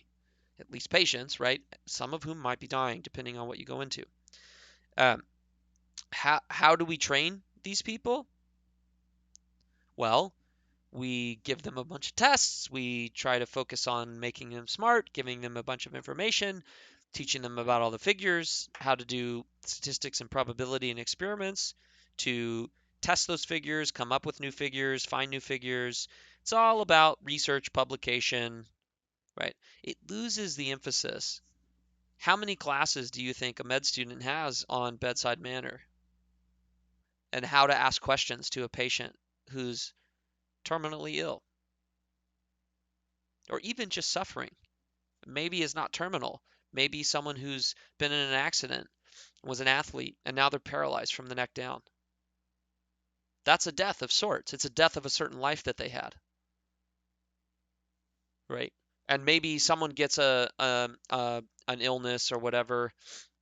A: At least patients, right? Some of whom might be dying, depending on what you go into. Um, how do we train these people? Well, we give them a bunch of tests. We try to focus on making them smart, giving them a bunch of information, teaching them about all the figures, how to do statistics and probability and experiments to test those figures, come up with new figures, find new figures. It's all about research, publication, right? It loses the emphasis. How many classes do you think a med student has on bedside manner and how to ask questions to a patient who's terminally ill or even just suffering? Maybe is not terminal. Maybe someone who's been in an accident, was an athlete, and now they're paralyzed from the neck down. That's a death of sorts. It's a death of a certain life that they had, right? And maybe someone gets a an illness or whatever,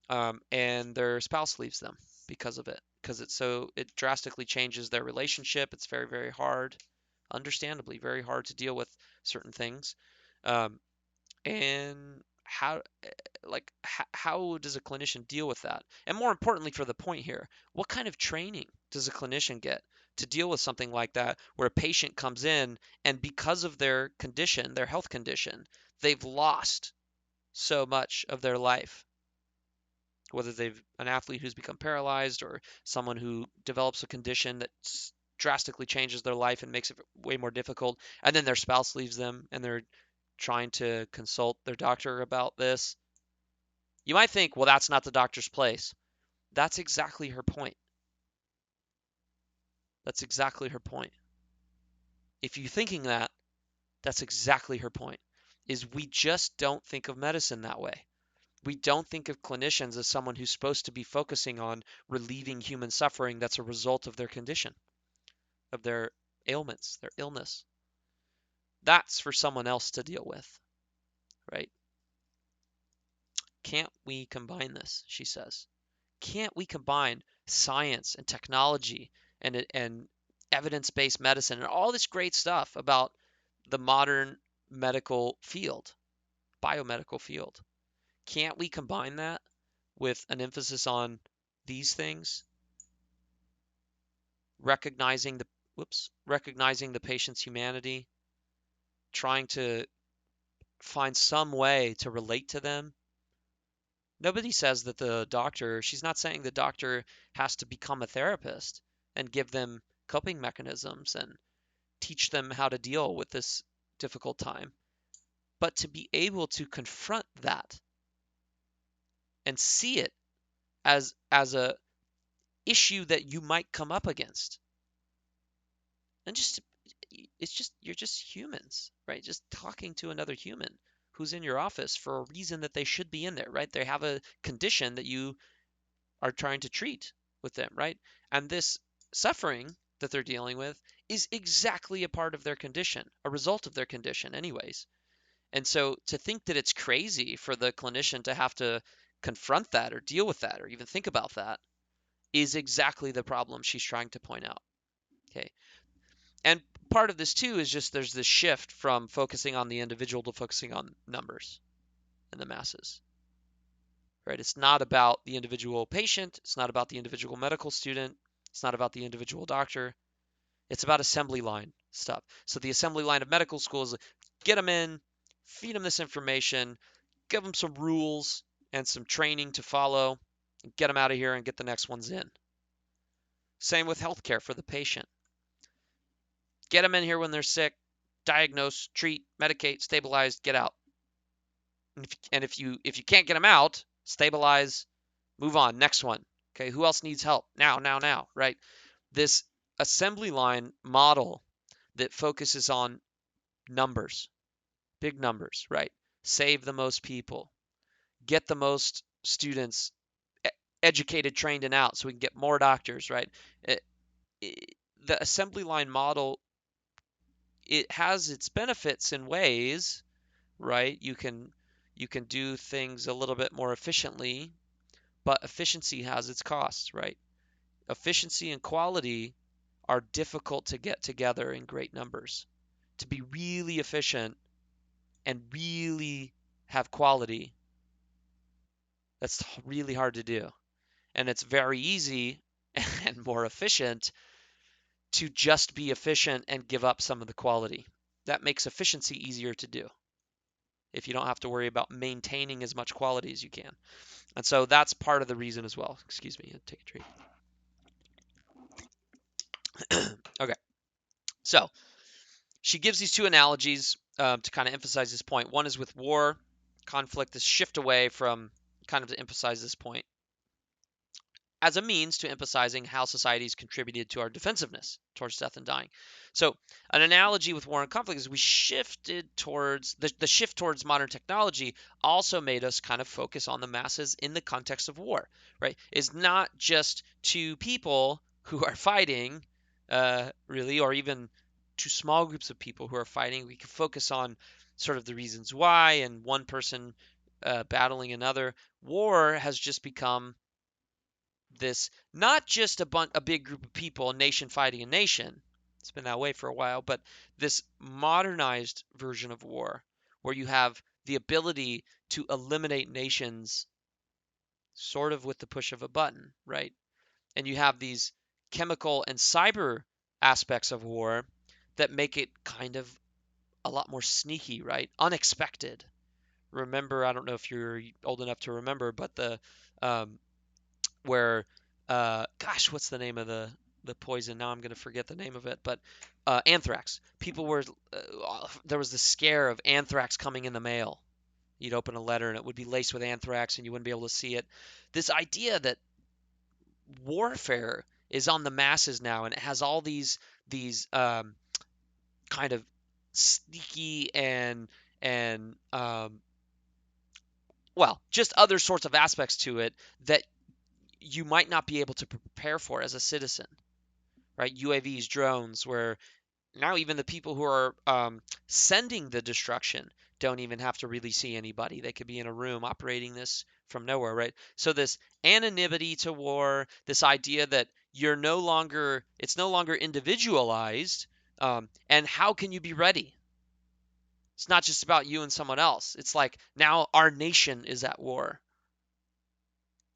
A: and their spouse leaves them because of it, because it drastically changes their relationship. It's very, very hard, understandably, very hard to deal with certain things. Um, and how does a clinician deal with that? And more importantly, for the point here, what kind of training does a clinician get to deal with something like that, where a patient comes in and because of their condition, their health condition, they've lost so much of their life, whether they've an athlete who's become paralyzed or someone who develops a condition that drastically changes their life and makes it way more difficult, and then their spouse leaves them and they're trying to consult their doctor about this. You might think, well, that's not the doctor's place. That's exactly her point. That's exactly her point. If you're thinking that, that's exactly her point. Is we just don't think of medicine that way. We don't think of clinicians as someone who's supposed to be focusing on relieving human suffering that's a result of their condition, of their ailments, their illness. That's for someone else to deal with, right? Can't we combine this? She says. Can't we combine science and technology and evidence-based medicine and all this great stuff about the modern medical field, biomedical field? Can't we combine that with an emphasis on these things, recognizing the recognizing the patient's humanity, trying to find some way to relate to them? Nobody says that she's not saying the doctor has to become a therapist and give them coping mechanisms and teach them how to deal with this difficult time, but to be able to confront that and see it as a issue that you might come up against. And just it's just you're just humans, right? Just talking to another human who's in your office for a reason that they should be in there, right? They have a condition that you are trying to treat with them, right? And this suffering that they're dealing with is exactly a part of their condition, a result of their condition, anyways. And so to think that it's crazy for the clinician to have to confront that or deal with that or even think about that is exactly the problem she's trying to point out. Okay. And part of this too is just there's this shift from focusing on the individual to focusing on numbers. and the masses, right? It's not about the individual patient. It's not about the individual medical student. It's not about the individual doctor. It's about assembly line stuff. So the assembly line of medical school is get them in, feed them this information, give them some rules and some training to follow, and get them out of here and get the next ones in. Same with healthcare for the patient. Get them in here when they're sick, diagnose, treat, medicate, stabilize, get out. And if you can't get them out, stabilize, move on, next one. Okay, who else needs help? Now, right? This assembly line model that focuses on numbers, big numbers, right? Save the most people, get the most students educated, trained, and out so we can get more doctors, right? It, the assembly line model, it has its benefits in ways, right? You can do things a little bit more efficiently, but efficiency has its costs, right? Efficiency and quality are difficult to get together in great numbers. To be really efficient and really have quality, that's really hard to do. And it's very easy and more efficient to just be efficient and give up some of the quality. That makes efficiency easier to do if you don't have to worry about maintaining as much quality as you can. And so that's part of the reason as well. Excuse me, take a drink. Okay, so she gives these two analogies to kind of emphasize this point. One is with war, conflict, this shift away from kind of to emphasize this point as a means to emphasizing how societies contributed to our defensiveness towards death and dying. So, an analogy with war and conflict is we shifted towards the shift towards modern technology also made us kind of focus on the masses in the context of war, right? It's not just two people who are fighting, really, or even two small groups of people who are fighting. We can focus on sort of the reasons why and one person battling another. War has just become this not just a big group of people, a nation fighting a nation. It's been that way for a while, but this modernized version of war where you have the ability to eliminate nations sort of with the push of a button, right? And you have these chemical and cyber aspects of war that make it kind of a lot more sneaky, right? Unexpected. Remember, I don't know if you're old enough to remember, but the um, where gosh, what's the name of the poison? Now I'm going to forget the name of it, but anthrax. People were there was the scare of anthrax coming in the mail. You'd open a letter and it would be laced with anthrax and you wouldn't be able to see it. This idea that warfare is on the masses now and it has all these kind of sneaky and well, just other sorts of aspects to it that you might not be able to prepare for as a citizen, right? UAVs, drones, where now even the people who are sending the destruction don't even have to really see anybody. They could be in a room operating this from nowhere, right? So this anonymity to war, this idea that it's no longer individualized, and how can you be ready? It's not just about you and someone else. It's like now our nation is at war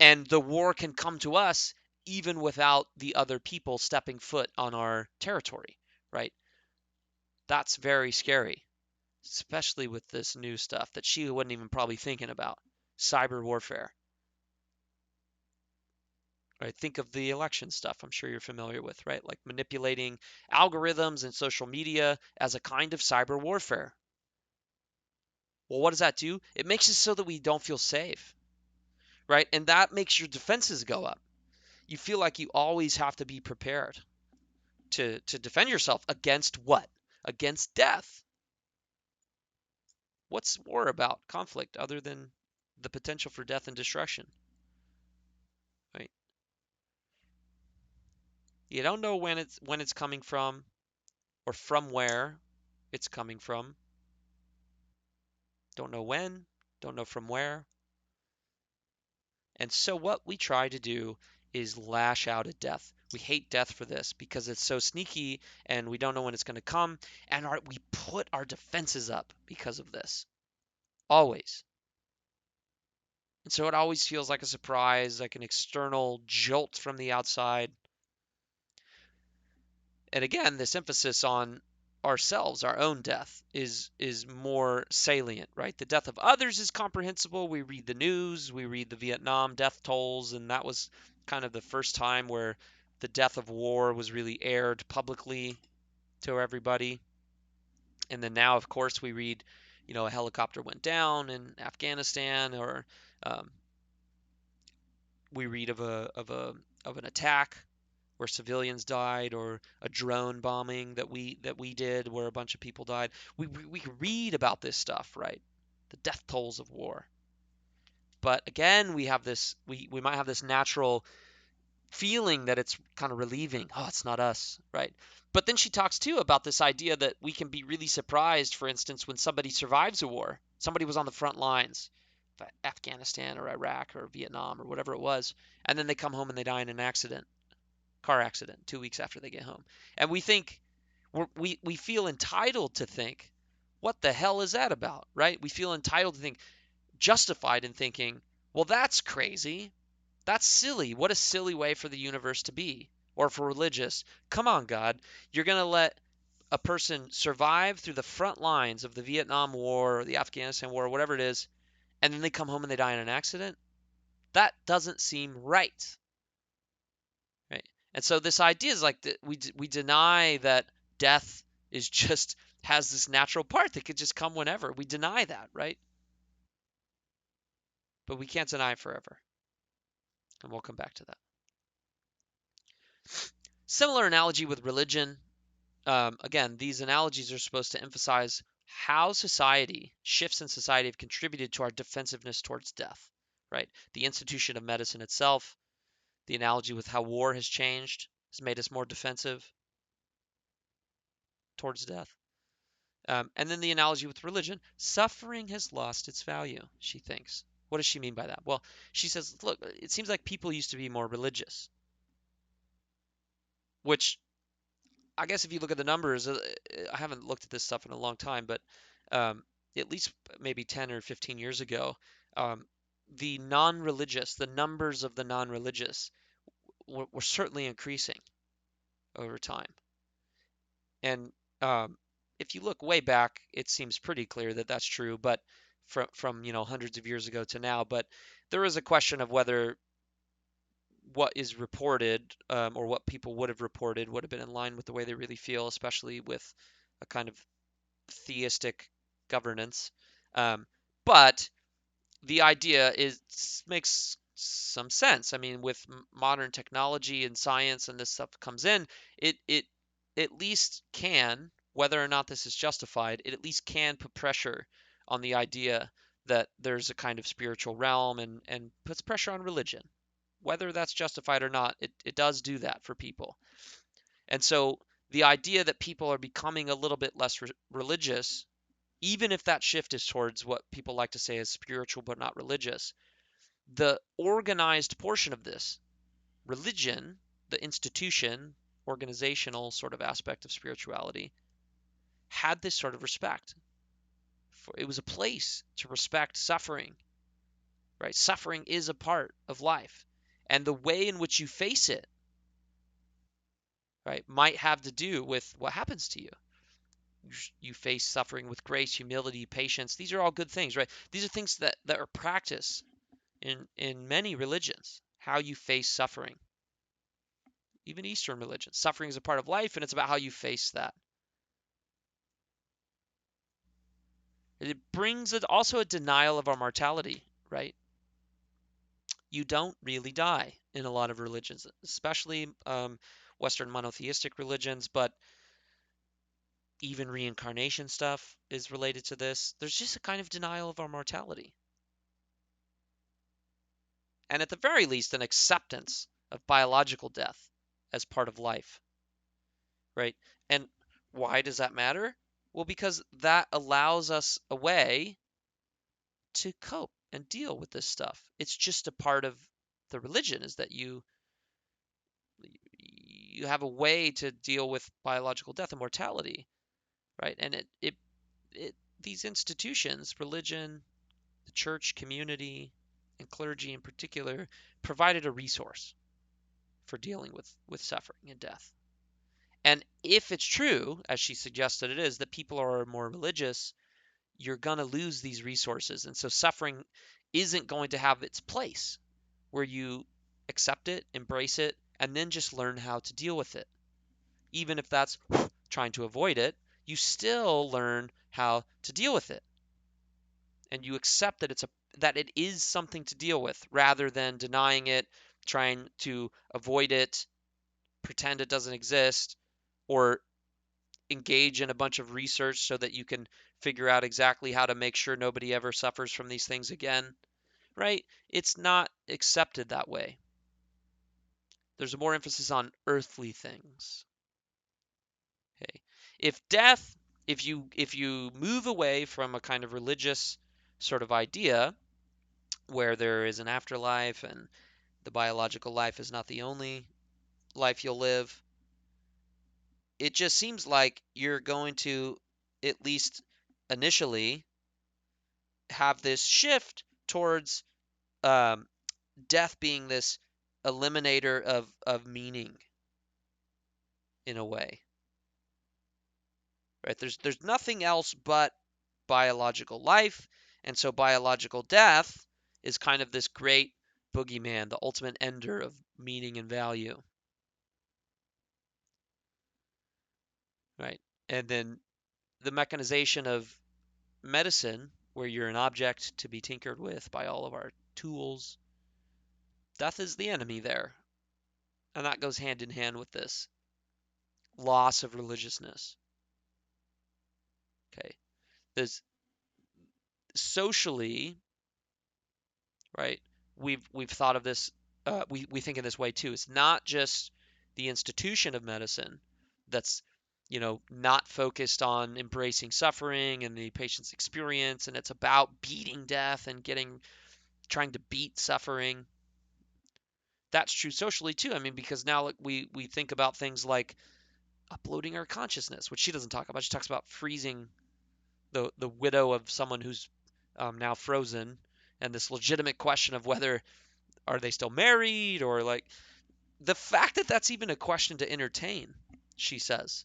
A: and the war can come to us even without the other people stepping foot on our territory, right? That's very scary, especially with this new stuff that she wasn't even probably thinking about. Cyber warfare, right? Think of the election stuff I'm sure you're familiar with, right? Like manipulating algorithms and social media as a kind of cyber warfare. Well, what does that do? It makes it so that we don't feel safe, right? And that makes your defenses go up. You feel like you always have to be prepared to defend yourself against what? Against death. What's war about conflict other than the potential for death and destruction? Right? You don't know when it's coming from or from where it's coming from. Don't know when, don't know from where. And so what we try to do is lash out at death. We hate death for this because it's so sneaky and we don't know when it's going to come and we put our defenses up because of this. Always. And so it always feels like a surprise, like an external jolt from the outside. And again, this emphasis on ourselves, our own death, is more salient, right? The death of others is comprehensible. We read the news, we read the Vietnam death tolls, and that was kind of the first time where the death of war was really aired publicly to everybody. And then now, of course, we read, a helicopter went down in Afghanistan, or um, we read of an attack where civilians died, or a drone bombing that we did where a bunch of people died. We read about this stuff, right? The death tolls of war. But again, we might have this natural feeling that it's kind of relieving. Oh, it's not us, right? But then she talks too about this idea that we can be really surprised, for instance, when somebody survives a war. Somebody was on the front lines, Afghanistan or Iraq or Vietnam or whatever it was, and then they come home and they die in an accident, car accident, 2 weeks after they get home. And we think, we feel entitled to think, what the hell is that about, right? We feel entitled to think, justified in thinking, well, that's crazy. That's silly. What a silly way for the universe to be. Or for religious. Come on, God. You're going to let a person survive through the front lines of the Vietnam War or the Afghanistan War or whatever it is, and then they come home and they die in an accident? That doesn't seem right. Right? And so this idea is like that we deny that death is just has this natural part that could just come whenever. We deny that, right? But we can't deny it forever. And we'll come back to that. Similar analogy with religion. Again, these analogies are supposed to emphasize how shifts in society have contributed to our defensiveness towards death, right? The institution of medicine itself, the analogy with how war has changed, has made us more defensive towards death. And then the analogy with religion, suffering has lost its value, she thinks. What does she mean by that? Well, she says, look, it seems like people used to be more religious, which I guess if you look at the numbers, I haven't looked at this stuff in a long time, but um, at least maybe 10 or 15 years ago, um, the numbers of the non-religious were certainly increasing over time. And if you look way back, it seems pretty clear that that's true, but from hundreds of years ago to now. But there is a question of whether what is reported, or what people would have reported, would have been in line with the way they really feel, especially with a kind of theistic governance. Um, but the idea makes some sense. I mean, with modern technology and science and this stuff comes in, it at least can, whether or not this is justified, it at least can put pressure on the idea that there's a kind of spiritual realm, and puts pressure on religion. Whether that's justified or not, it does do that for people. And so the idea that people are becoming a little bit less religious, even if that shift is towards what people like to say is spiritual but not religious, the organized portion of this, religion, the institution, organizational sort of aspect of spirituality, had this sort of respect. It was a place to respect suffering, right? Suffering is a part of life. And the way in which you face it, right, might have to do with what happens to you. You face suffering with grace, humility, patience. These are all good things, right? These are things that are practiced in many religions, how you face suffering. Even Eastern religions, suffering is a part of life, and it's about how you face that. It brings also a denial of our mortality, right? You don't really die in a lot of religions, especially Western monotheistic religions, but even reincarnation stuff is related to this. There's just a kind of denial of our mortality. And at the very least, an acceptance of biological death as part of life, right? And why does that matter? Well, because that allows us a way to cope and deal with this stuff. It's just a part of the religion, is that you have a way to deal with biological death and mortality, right? And it these institutions, religion, the church community, and clergy in particular, provided a resource for dealing with suffering and death. And if it's true, as she suggested it is, that people are more religious, you're going to lose these resources. And so suffering isn't going to have its place where you accept it, embrace it, and then just learn how to deal with it. Even if that's trying to avoid it, you still learn how to deal with it. And you accept that it is something to deal with rather than denying it, trying to avoid it, pretend it doesn't exist, or engage in a bunch of research so that you can figure out exactly how to make sure nobody ever suffers from these things again, right? It's not accepted that way. There's more emphasis on earthly things. Okay. If death, if you move away from a kind of religious sort of idea where there is an afterlife and the biological life is not the only life you'll live, it just seems like you're going to, at least initially, have this shift towards um, death being this eliminator of meaning in a way, right? There's nothing else but biological life, and so biological death is kind of this great boogeyman, the ultimate ender of meaning and value, right? And then the mechanization of medicine, where you're an object to be tinkered with by all of our tools, death is the enemy there. And that goes hand in hand with this loss of religiousness. Okay. There's socially, right? We've thought of this. We think in this way too. It's not just the institution of medicine that's not focused on embracing suffering and the patient's experience, and it's about beating death and trying to beat suffering. That's true socially too. I mean, because now like, we think about things like uploading our consciousness, which she doesn't talk about. She talks about freezing the widow of someone who's now frozen, and this legitimate question of whether are they still married, or like the fact that that's even a question to entertain, she says,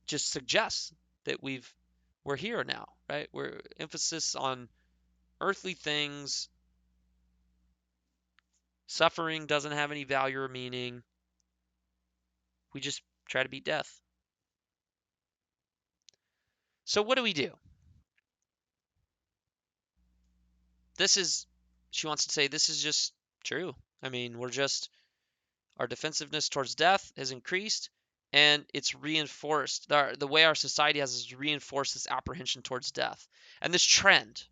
A: just suggests that we're here now, right? We're emphasis on earthly things. Suffering doesn't have any value or meaning. We just try to beat death. So what do we do? This is, she wants to say, this is just true. I mean, our defensiveness towards death has increased, and it's reinforced. The way our society has is reinforced this apprehension towards death. And this trend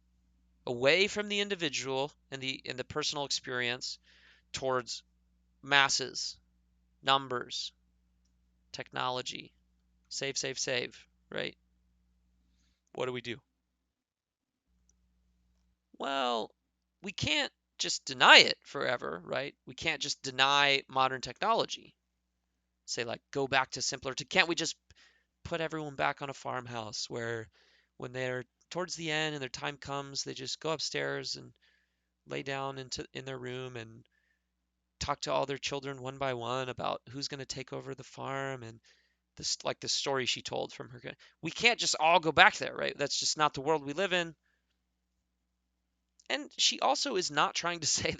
A: away from the individual and the personal experience towards masses, numbers, technology. Save, save, save, right? What do we do? Well, we can't just deny it forever, right? We can't just deny modern technology. Say like go back to simpler to can't we just put everyone back on a farmhouse where when they're towards the end and their time comes, they just go upstairs and lay down in their room and talk to all their children one by one about who's going to take over the farm, and this like the story she told from her. We can't just all go back there, right? That's just not the world we live in. And she also is not trying to say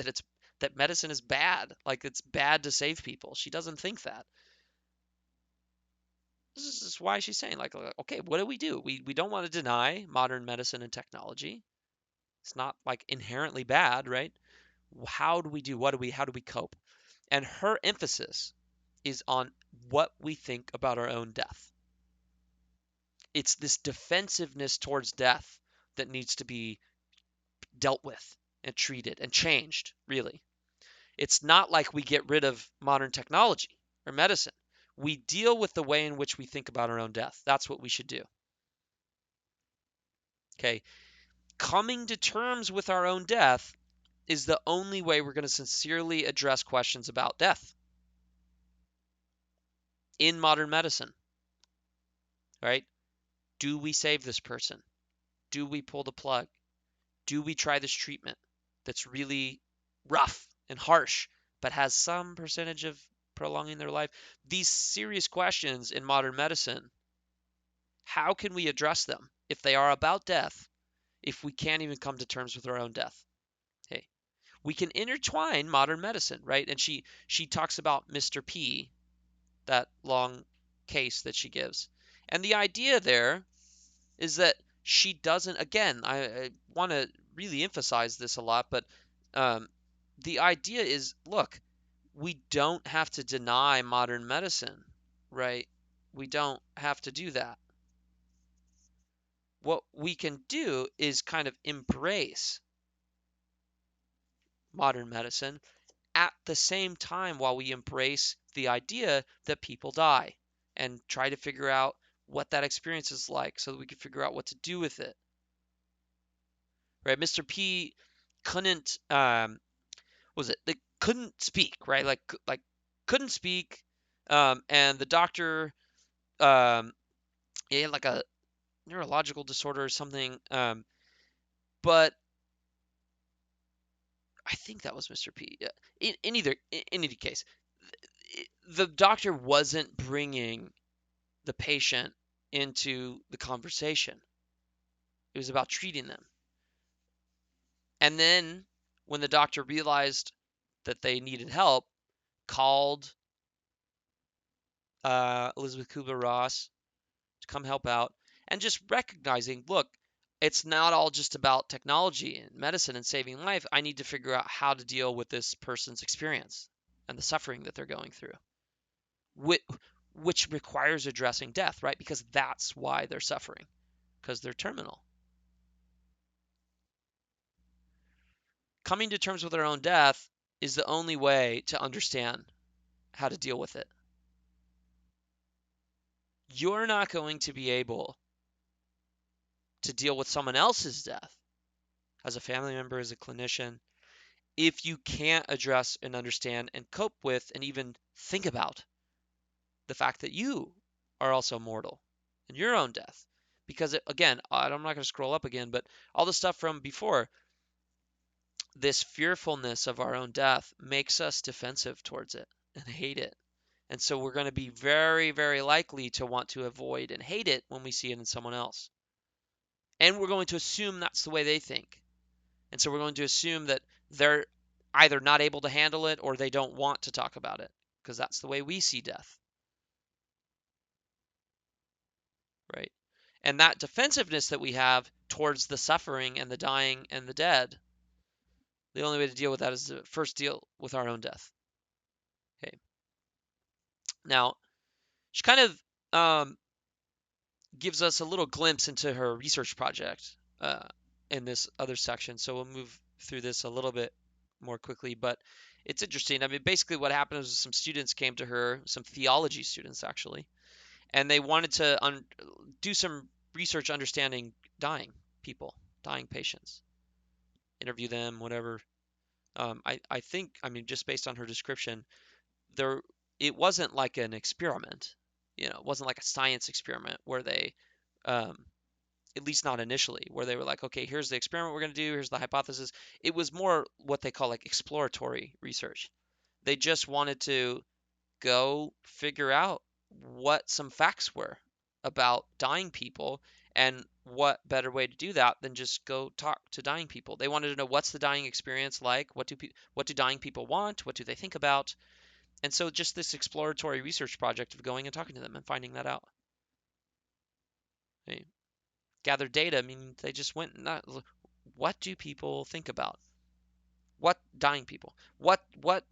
A: that medicine is bad, like it's bad to save people. She doesn't think that. This is why she's saying, like, okay, what do? We don't want to deny modern medicine and technology. It's not like inherently bad, right? How do we do? How do we cope? And her emphasis is on what we think about our own death. It's this defensiveness towards death that needs to be dealt with and treated and changed, really. It's not like we get rid of modern technology or medicine. We deal with the way in which we think about our own death. That's what we should do. Okay. Coming to terms with our own death is the only way we're going to sincerely address questions about death in modern medicine, right? Do we save this person? Do we pull the plug? Do we try this treatment that's really rough and harsh, but has some percentage of prolonging their life. These serious questions in modern medicine, how can we address them if they are about death, if we can't even come to terms with our own death? Hey, we can intertwine modern medicine, right? And she talks about Mr. P, that long case that she gives. And the idea there is that she doesn't, again, I want to really emphasize this a lot, but um, the idea is, look, we don't have to deny modern medicine, right? We don't have to do that. What we can do is kind of embrace modern medicine at the same time while we embrace the idea that people die and try to figure out what that experience is like so that we can figure out what to do with it. Right? Mr. P couldn't was it? They couldn't speak, right? Like couldn't speak and the doctor he had like a neurological disorder or something but I think that was Mr. P. In any case, the doctor wasn't bringing the patient into the conversation. It was about treating them. And then when the doctor realized that they needed help, called Elisabeth Kubler-Ross to come help out, and just recognizing, look, it's not all just about technology and medicine and saving life. I need to figure out how to deal with this person's experience and the suffering that they're going through, which requires addressing death, right? Because that's why they're suffering, because they're terminal. Coming to terms with our own death is the only way to understand how to deal with it. You're not going to be able to deal with someone else's death as a family member, as a clinician, if you can't address and understand and cope with and even think about the fact that you are also mortal in your own death. Because again, I'm not going to scroll up again, but all the stuff from before, this fearfulness of our own death makes us defensive towards it and hate it. And so we're going to be very, very likely to want to avoid and hate it when we see it in someone else. And we're going to assume that's the way they think. And so we're going to assume that they're either not able to handle it or they don't want to talk about it because that's the way we see death, right? And that defensiveness that we have towards the suffering and the dying and the dead, the only way to deal with that is to first deal with our own death. Okay. Now, she kind of gives us a little glimpse into her research project in this other section. So we'll move through this a little bit more quickly, but it's interesting. I mean, basically what happened was some students came to her, some theology students actually, and they wanted to do some research understanding dying people, dying patients, interview them, whatever. I think, I mean, just based on her description, there it wasn't like an experiment, it wasn't like a science experiment where they um, at least not initially, where they were like, okay, here's the experiment we're going to do, here's the hypothesis. It was more what they call like exploratory research. They just wanted to go figure out what some facts were about dying people, and what better way to do that than just go talk to dying people. They wanted to know, what's the dying experience like, what do dying people want, what do they think about. And so just this exploratory research project of going and talking to them and finding that out. They gathered data. I mean, they just went and what do people think about? What dying people? What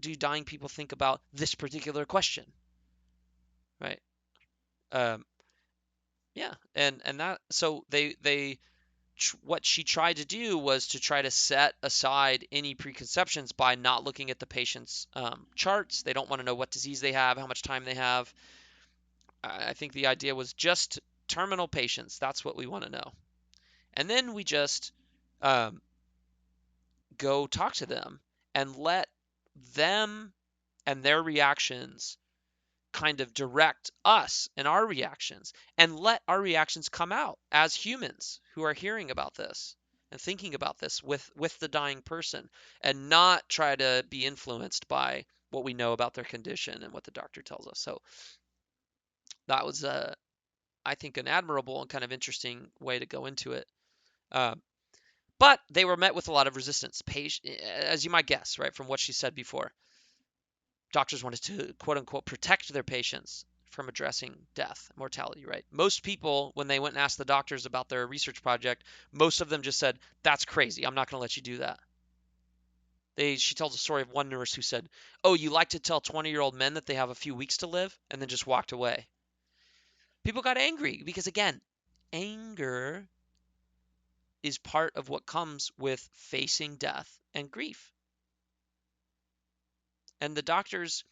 A: do dying people think about this particular question? Right? Um, yeah, and that so they what she tried to do was to try to set aside any preconceptions by not looking at the patient's charts. They don't want to know what disease they have, how much time they have. I think the idea was just terminal patients. That's what we want to know. And then we just um, go talk to them and let them and their reactions kind of direct us and our reactions, and let our reactions come out as humans who are hearing about this and thinking about this with the dying person, and not try to be influenced by what we know about their condition and what the doctor tells us. So that was I think an admirable and kind of interesting way to go into it. Uh, but they were met with a lot of resistance, as you might guess, right, from what she said before. Doctors wanted to, quote unquote, protect their patients from addressing death, mortality, right? Most people, when they went and asked the doctors about their research project, most of them just said, "That's crazy. I'm not going to let you do that." She tells a story of one nurse who said, "Oh, you like to tell 20-year-old men that they have a few weeks to live," and then just walked away. People got angry because, again, anger is part of what comes with facing death and grief. And the doctors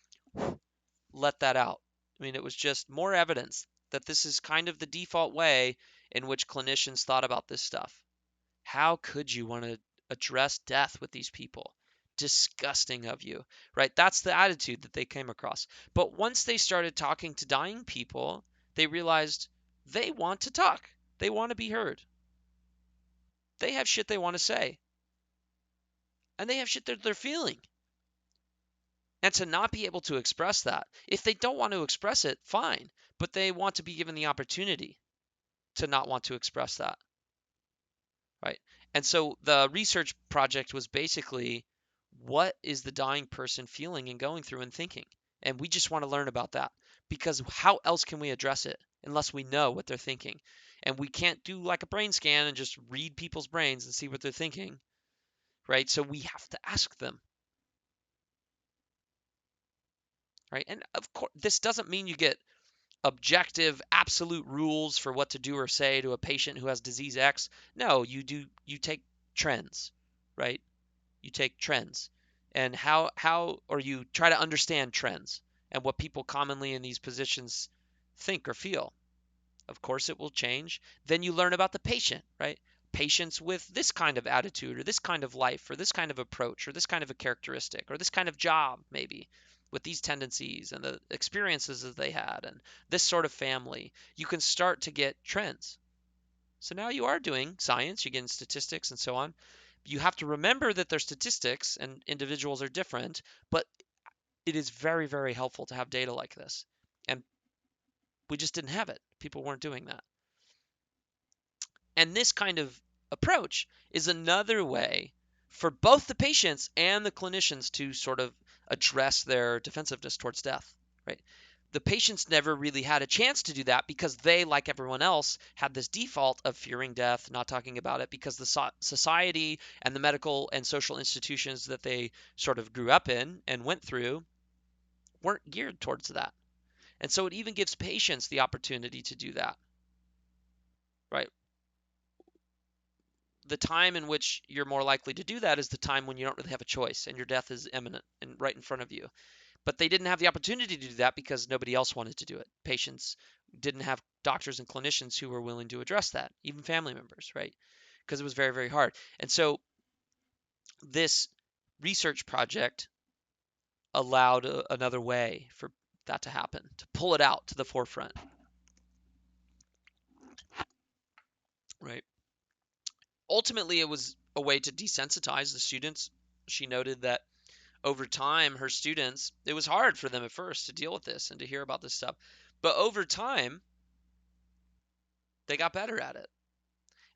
A: let that out. I mean, it was just more evidence that this is kind of the default way in which clinicians thought about this stuff. How could you want to address death with these people? Disgusting of you, right? That's the attitude that they came across. But once they started talking to dying people, they realized they want to talk. They want to be heard. They have shit they want to say. And they have shit that they're feeling. And to not be able to express that, if they don't want to express it, fine, but they want to be given the opportunity to not want to express that, right? And so the research project was basically, what is the dying person feeling and going through and thinking? And we just want to learn about that, because how else can we address it unless we know what they're thinking? And we can't do like a brain scan and just read people's brains and see what they're thinking, right? So we have to ask them, right? And of course, this doesn't mean you get objective, absolute rules for what to do or say to a patient who has disease X. No, you take trends, right? You take trends and how or you try to understand trends and what people commonly in these positions think or feel. Of course, it will change. Then you learn about the patient, right? Patients with this kind of attitude or this kind of life or this kind of approach or this kind of a characteristic or this kind of job, maybe with these tendencies and the experiences that they had and this sort of family, you can start to get trends. So now you are doing science, you get in statistics and so on. You have to remember that they're statistics and individuals are different, but it is very, very helpful to have data like this. And we just didn't have it. People weren't doing that. And this kind of approach is another way for both the patients and the clinicians to sort of address their defensiveness towards death, right? The patients never really had a chance to do that because they, like everyone else, had this default of fearing death, not talking about it, because the society and the medical and social institutions that they sort of grew up in and went through weren't geared towards that. And so it even gives patients the opportunity to do that, right? The time in which you're more likely to do that is the time when you don't really have a choice and your death is imminent and right in front of you. But they didn't have the opportunity to do that because nobody else wanted to do it. Patients didn't have doctors and clinicians who were willing to address that, even family members, right? Because it was very, very hard. And so this research project allowed another way for that to happen, to pull it out to the forefront, right? Ultimately, it was a way to desensitize the students. She noted that over time, her students, it was hard for them at first to deal with this and to hear about this stuff. But over time, they got better at it.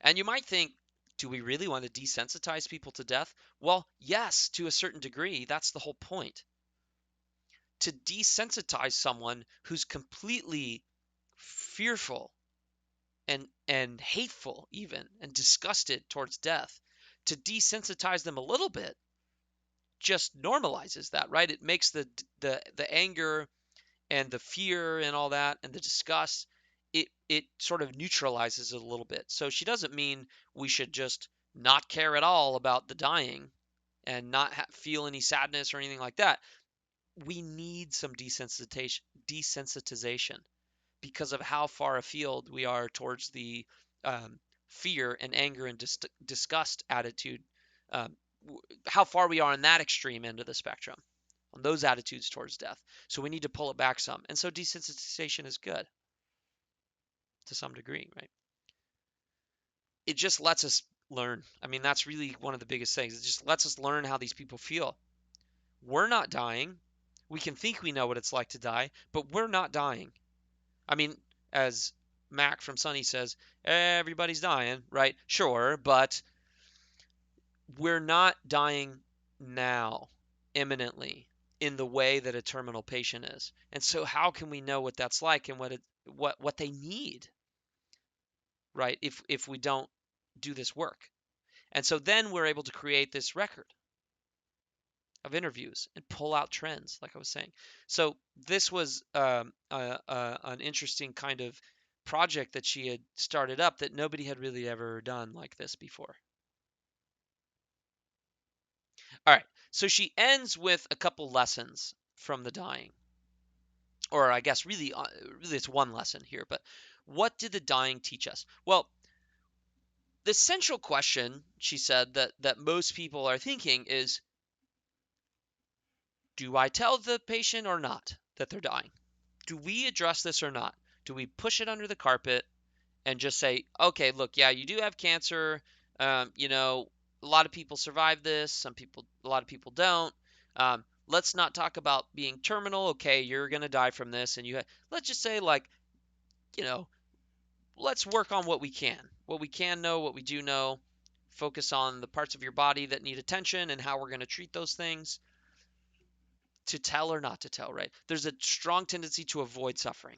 A: And you might think, do we really want to desensitize people to death? Well, yes, to a certain degree. That's the whole point. To desensitize someone who's completely fearful and hateful even and disgusted towards death, to desensitize them a little bit just normalizes that, right? It makes the anger and the fear and all that and the disgust, it sort of neutralizes it a little bit. So she doesn't mean we should just not care at all about the dying and not feel any sadness or anything like that. We need some desensitization because of how far afield we are towards the fear and anger and disgust attitude, um, how far we are on that extreme end of the spectrum, on those attitudes towards death. So we need to pull it back some. And so desensitization is good to some degree, right? It just lets us learn. I mean, that's really one of the biggest things. It just lets us learn how these people feel. We're not dying. We can think we know what it's like to die, but we're not dying. I mean, as Mac from Sunny says, everybody's dying, right? Sure, but we're not dying now, imminently, in the way that a terminal patient is. And so how can we know what that's like and what they need, right? If we don't do this work. And so then we're able to create this record of interviews and pull out trends, like I was saying. So this was an interesting kind of project that she had started up that nobody had really ever done like this before. All right, so she ends with a couple lessons from the dying, or I guess really it's one lesson here. But what did the dying teach us? Well, the central question, she said, that most people are thinking is, do I tell the patient or not that they're dying? Do we address this or not? Do we push it under the carpet and just say, okay, look, yeah, you do have cancer. You know, a lot of people survive this. A lot of people don't. Let's not talk about being terminal. Okay, you're gonna die from this, and let's just say, like, you know, let's work on what we can know, what we do know. Focus on the parts of your body that need attention and how we're going to treat those things. To tell or not to tell, right? There's a strong tendency to avoid suffering.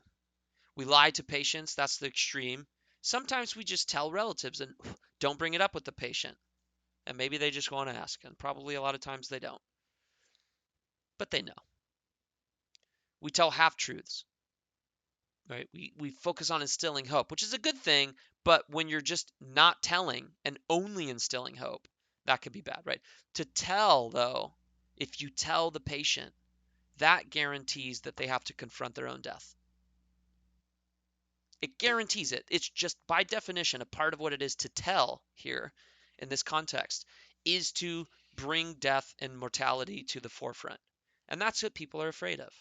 A: We lie to patients, that's the extreme. Sometimes we just tell relatives and don't bring it up with the patient. And maybe they just won't ask, and probably a lot of times they don't. But they know. We tell half truths, right? We focus on instilling hope, which is a good thing, but when you're just not telling and only instilling hope, that could be bad, right? To tell, though, if you tell the patient, that guarantees that they have to confront their own death. It guarantees it. It's just by definition a part of what it is to tell here in this context is to bring death and mortality to the forefront. And that's what people are afraid of.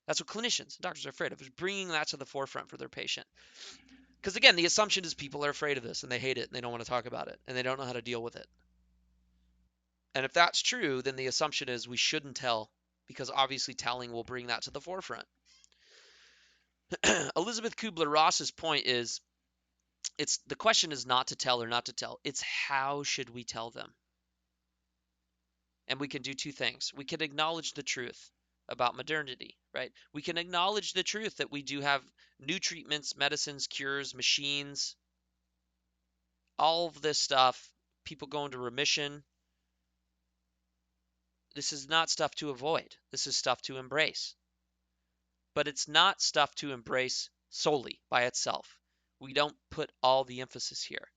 A: That's what clinicians and doctors are afraid of, is bringing that to the forefront for their patient. Because again, the assumption is people are afraid of this and they hate it and they don't want to talk about it and they don't know how to deal with it. And if that's true, then the assumption is we shouldn't tell because obviously telling will bring that to the forefront. Elisabeth Kubler-Ross's point is it's the question is not to tell or not to tell. It's how should we tell them? And we can do two things. We can acknowledge the truth about modernity, right? We can acknowledge the truth that we do have new treatments, medicines, cures, machines, all of this stuff, people go into remission. This is not stuff to avoid. This is stuff to embrace. But it's not stuff to embrace solely by itself. We don't put all the emphasis here.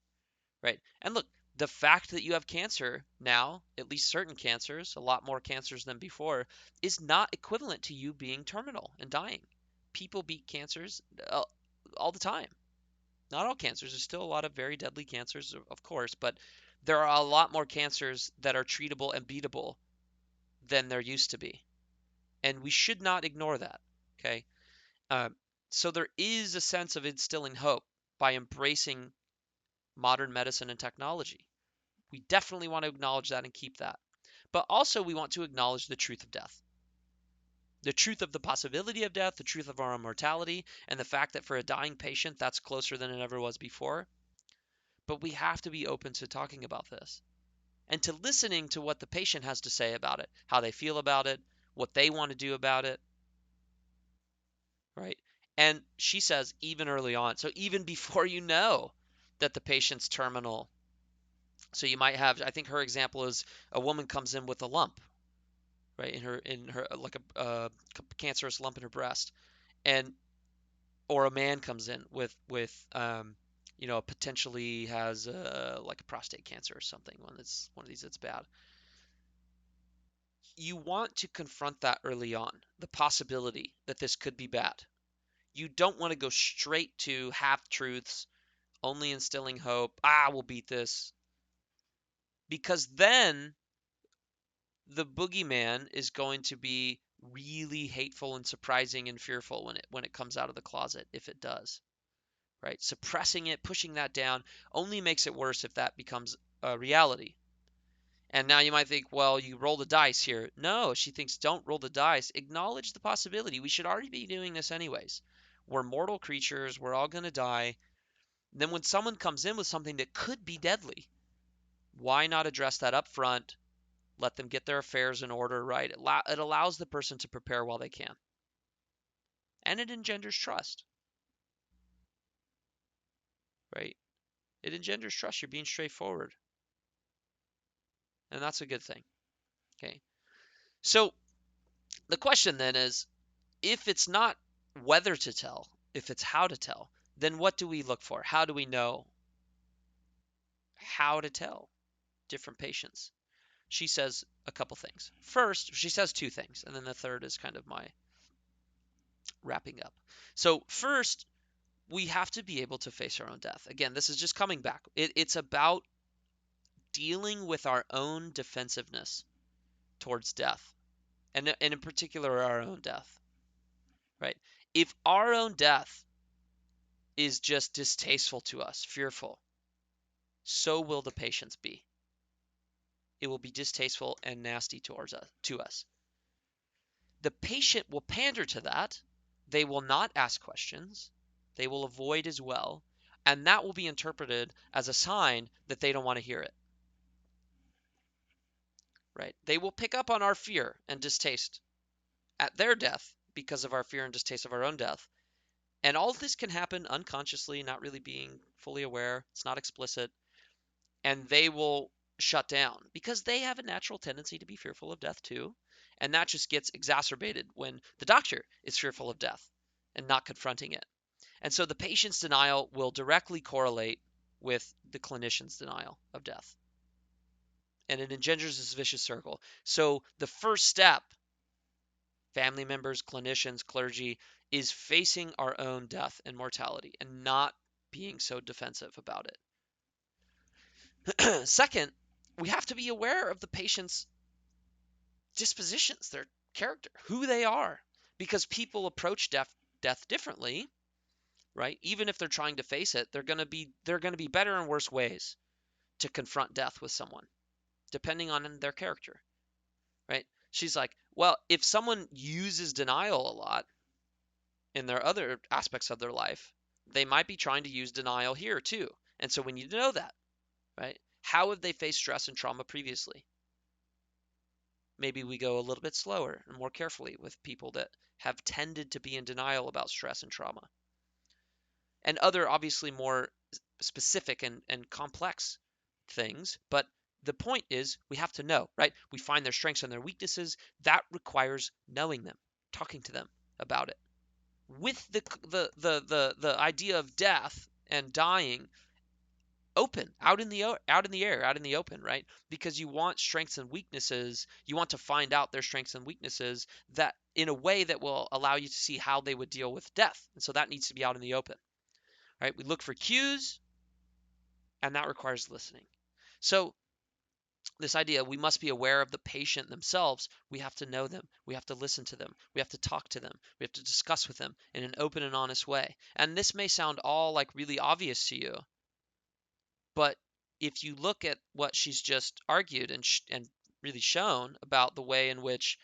A: Right. And look, the fact that you have cancer now, at least certain cancers, a lot more cancers than before, is not equivalent to you being terminal and dying. People beat cancers all the time. Not all cancers. There's still a lot of very deadly cancers, of course, but there are a lot more cancers that are treatable and beatable than there used to be. And we should not ignore that. Okay. Um, so there is a sense of instilling hope by embracing modern medicine and technology. We definitely want to acknowledge that and keep that. But also, we want to acknowledge the truth of death, the truth of the possibility of death, the truth of our immortality, and the fact that for a dying patient, that's closer than it ever was before. But we have to be open to talking about this and to listening to what the patient has to say about it, how they feel about it, what they want to do about it, right? And she says, even early on, so even before you know that the patient's terminal, so you might have, I think her example is a woman comes in with a lump, right, in her like a cancerous lump in her breast, and or a man comes in with potentially has like a prostate cancer or something, one of these that's bad. You want to confront that early on, the possibility that this could be bad. You don't want to go straight to half truths, only instilling hope. We'll beat this, because then the boogeyman is going to be really hateful and surprising and fearful when it comes out of the closet, if it does, right? Suppressing it, pushing that down only makes it worse if that becomes a reality. And now you might think, well, you roll the dice here. No, she thinks don't roll the dice. Acknowledge the possibility. We should already be doing this anyways. We're mortal creatures. We're all going to die. Then when someone comes in with something that could be deadly, why not address that up front? Let them get their affairs in order, right? It allows the person to prepare while they can. And it engenders trust, right? It engenders trust. You're being straightforward. And that's a good thing. Okay. So the question then is, if it's not whether to tell, if it's how to tell, then what do we look for? How do we know how to tell different patients? She says a couple things. First, she says two things, and then the third is kind of my wrapping up. So, first, we have to be able to face our own death. Again, this is just coming back. It's about dealing with our own defensiveness towards death, and in particular, our own death, right? If our own death is just distasteful to us, fearful, so will the patient's be. It will be distasteful and nasty to us. The patient will pander to that. They will not ask questions. They will avoid as well. And that will be interpreted as a sign that they don't want to hear it, right? They will pick up on our fear and distaste at their death because of our fear and distaste of our own death. And all this can happen unconsciously, not really being fully aware. It's not explicit. And they will shut down because they have a natural tendency to be fearful of death too. And that just gets exacerbated when the doctor is fearful of death and not confronting it. And so the patient's denial will directly correlate with the clinician's denial of death. And it engenders this vicious circle. So the first step, family members, clinicians, clergy, is facing our own death and mortality and not being so defensive about it. Second, we have to be aware of the patient's dispositions, their character, who they are, because people approach death differently, right? Even if they're trying to face it, they're going to be better and worse ways to confront death with someone, depending on their character, right? She's like, well, if someone uses denial a lot in their other aspects of their life, they might be trying to use denial here too. And so we need to know that, right? How have they faced stress and trauma previously? Maybe we go a little bit slower and more carefully with people that have tended to be in denial about stress and trauma. And other, obviously, more specific and complex things. But the point is, we have to know, right? We find their strengths and their weaknesses. That requires knowing them, talking to them about it. With the idea of death and dying open, out in the open, right? Because you want strengths and weaknesses, you want to find out their strengths and weaknesses that in a way that will allow you to see how they would deal with death. And so that needs to be out in the open, right? We look for cues, and that requires listening. So this idea, we must be aware of the patient themselves. We have to know them. We have to listen to them. We have to talk to them. We have to discuss with them in an open and honest way. And this may sound all like really obvious to you, but if you look at what she's just argued and really shown about the way in which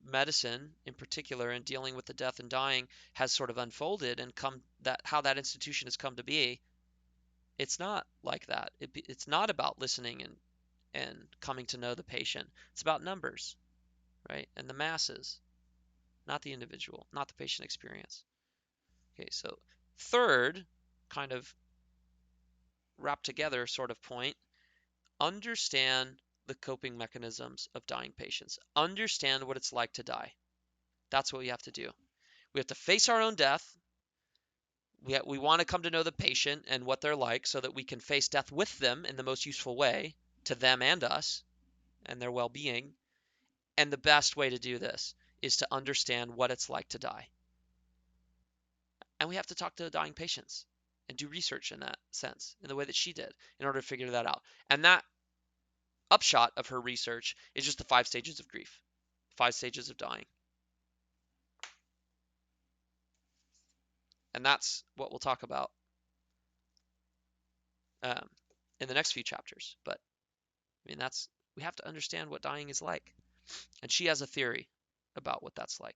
A: medicine, in particular, in dealing with the death and dying, has sort of unfolded and come that how that institution has come to be, it's not like that. It's not about listening and coming to know the patient. It's about numbers, right? And the masses, not the individual, not the patient experience. Okay, so third, kind of wrapped together sort of point, understand the coping mechanisms of dying patients. Understand what it's like to die. That's what we have to do. We have to face our own death. We want to come to know the patient and what they're like so that we can face death with them in the most useful way to them and us and their well-being. And the best way to do this is to understand what it's like to die. And we have to talk to dying patients and do research in that sense, in the way that she did, in order to figure that out. And that upshot of her research is just the 5 stages of grief, 5 stages of dying. And that's what we'll talk about um, in the next few chapters. But I mean, we have to understand what dying is like. And she has a theory about what that's like.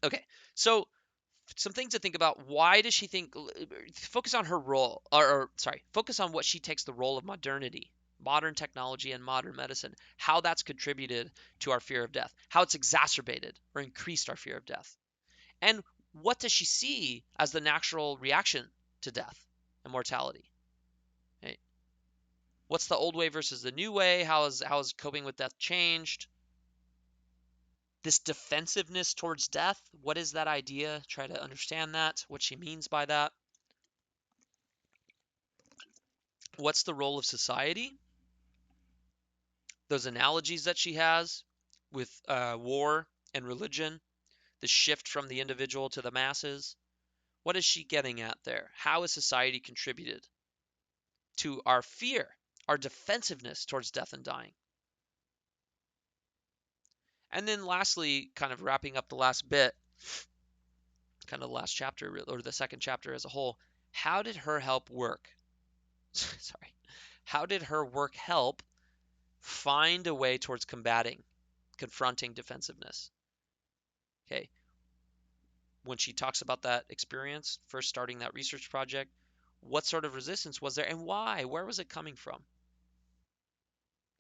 A: Okay, so some things to think about. Why does she think? Focus on her role, or sorry, focus on what she takes the role of modernity, modern technology, and modern medicine. How that's contributed to our fear of death. How it's exacerbated or increased our fear of death. And what does she see as the natural reaction to death and mortality? Right? What's the old way versus the new way? How is coping with death changed? This defensiveness towards death, what is that idea? Try to understand that, what she means by that. What's the role of society? Those analogies that she has with war and religion, the shift from the individual to the masses. What is she getting at there? How has society contributed to our fear, our defensiveness towards death and dying? And then lastly, kind of wrapping up the last bit, kind of the last chapter, or the second chapter as a whole, how did her help work? Sorry. How did her work help find a way towards confronting defensiveness? Okay. When she talks about that experience, first starting that research project, what sort of resistance was there and why? Where was it coming from?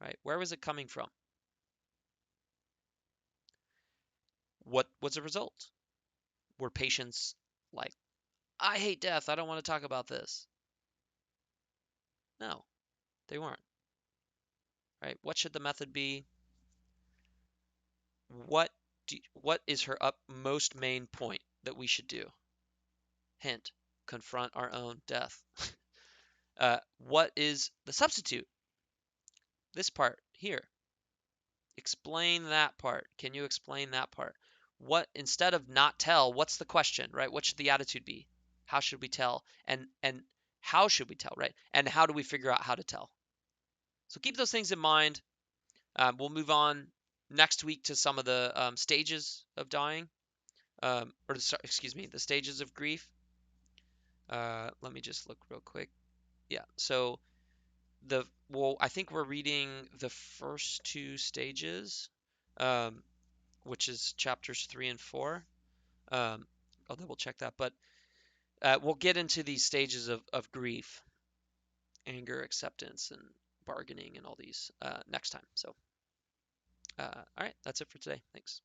A: Right? Where was it coming from? What was the result? Were patients like, I hate death. I don't want to talk about this? No, they weren't. Right? What should the method be? What is her upmost main point that we should do? Hint, confront our own death. What is the substitute? This part here. Explain that part. Can you explain that part? What, instead of not tell, what's the question, right? What should the attitude be? How should we tell? And how should we tell, right? And how do we figure out how to tell? So keep those things in mind. We'll move on next week to some of the stages of dying, excuse me, the stages of grief. Let me just look real quick. Yeah, so I think we're reading the first two stages, um, which is chapters 3 and 4. Um, I'll double check that, but we'll get into these stages of grief, anger, acceptance, and bargaining, and all these next time. So, all right, that's it for today. Thanks.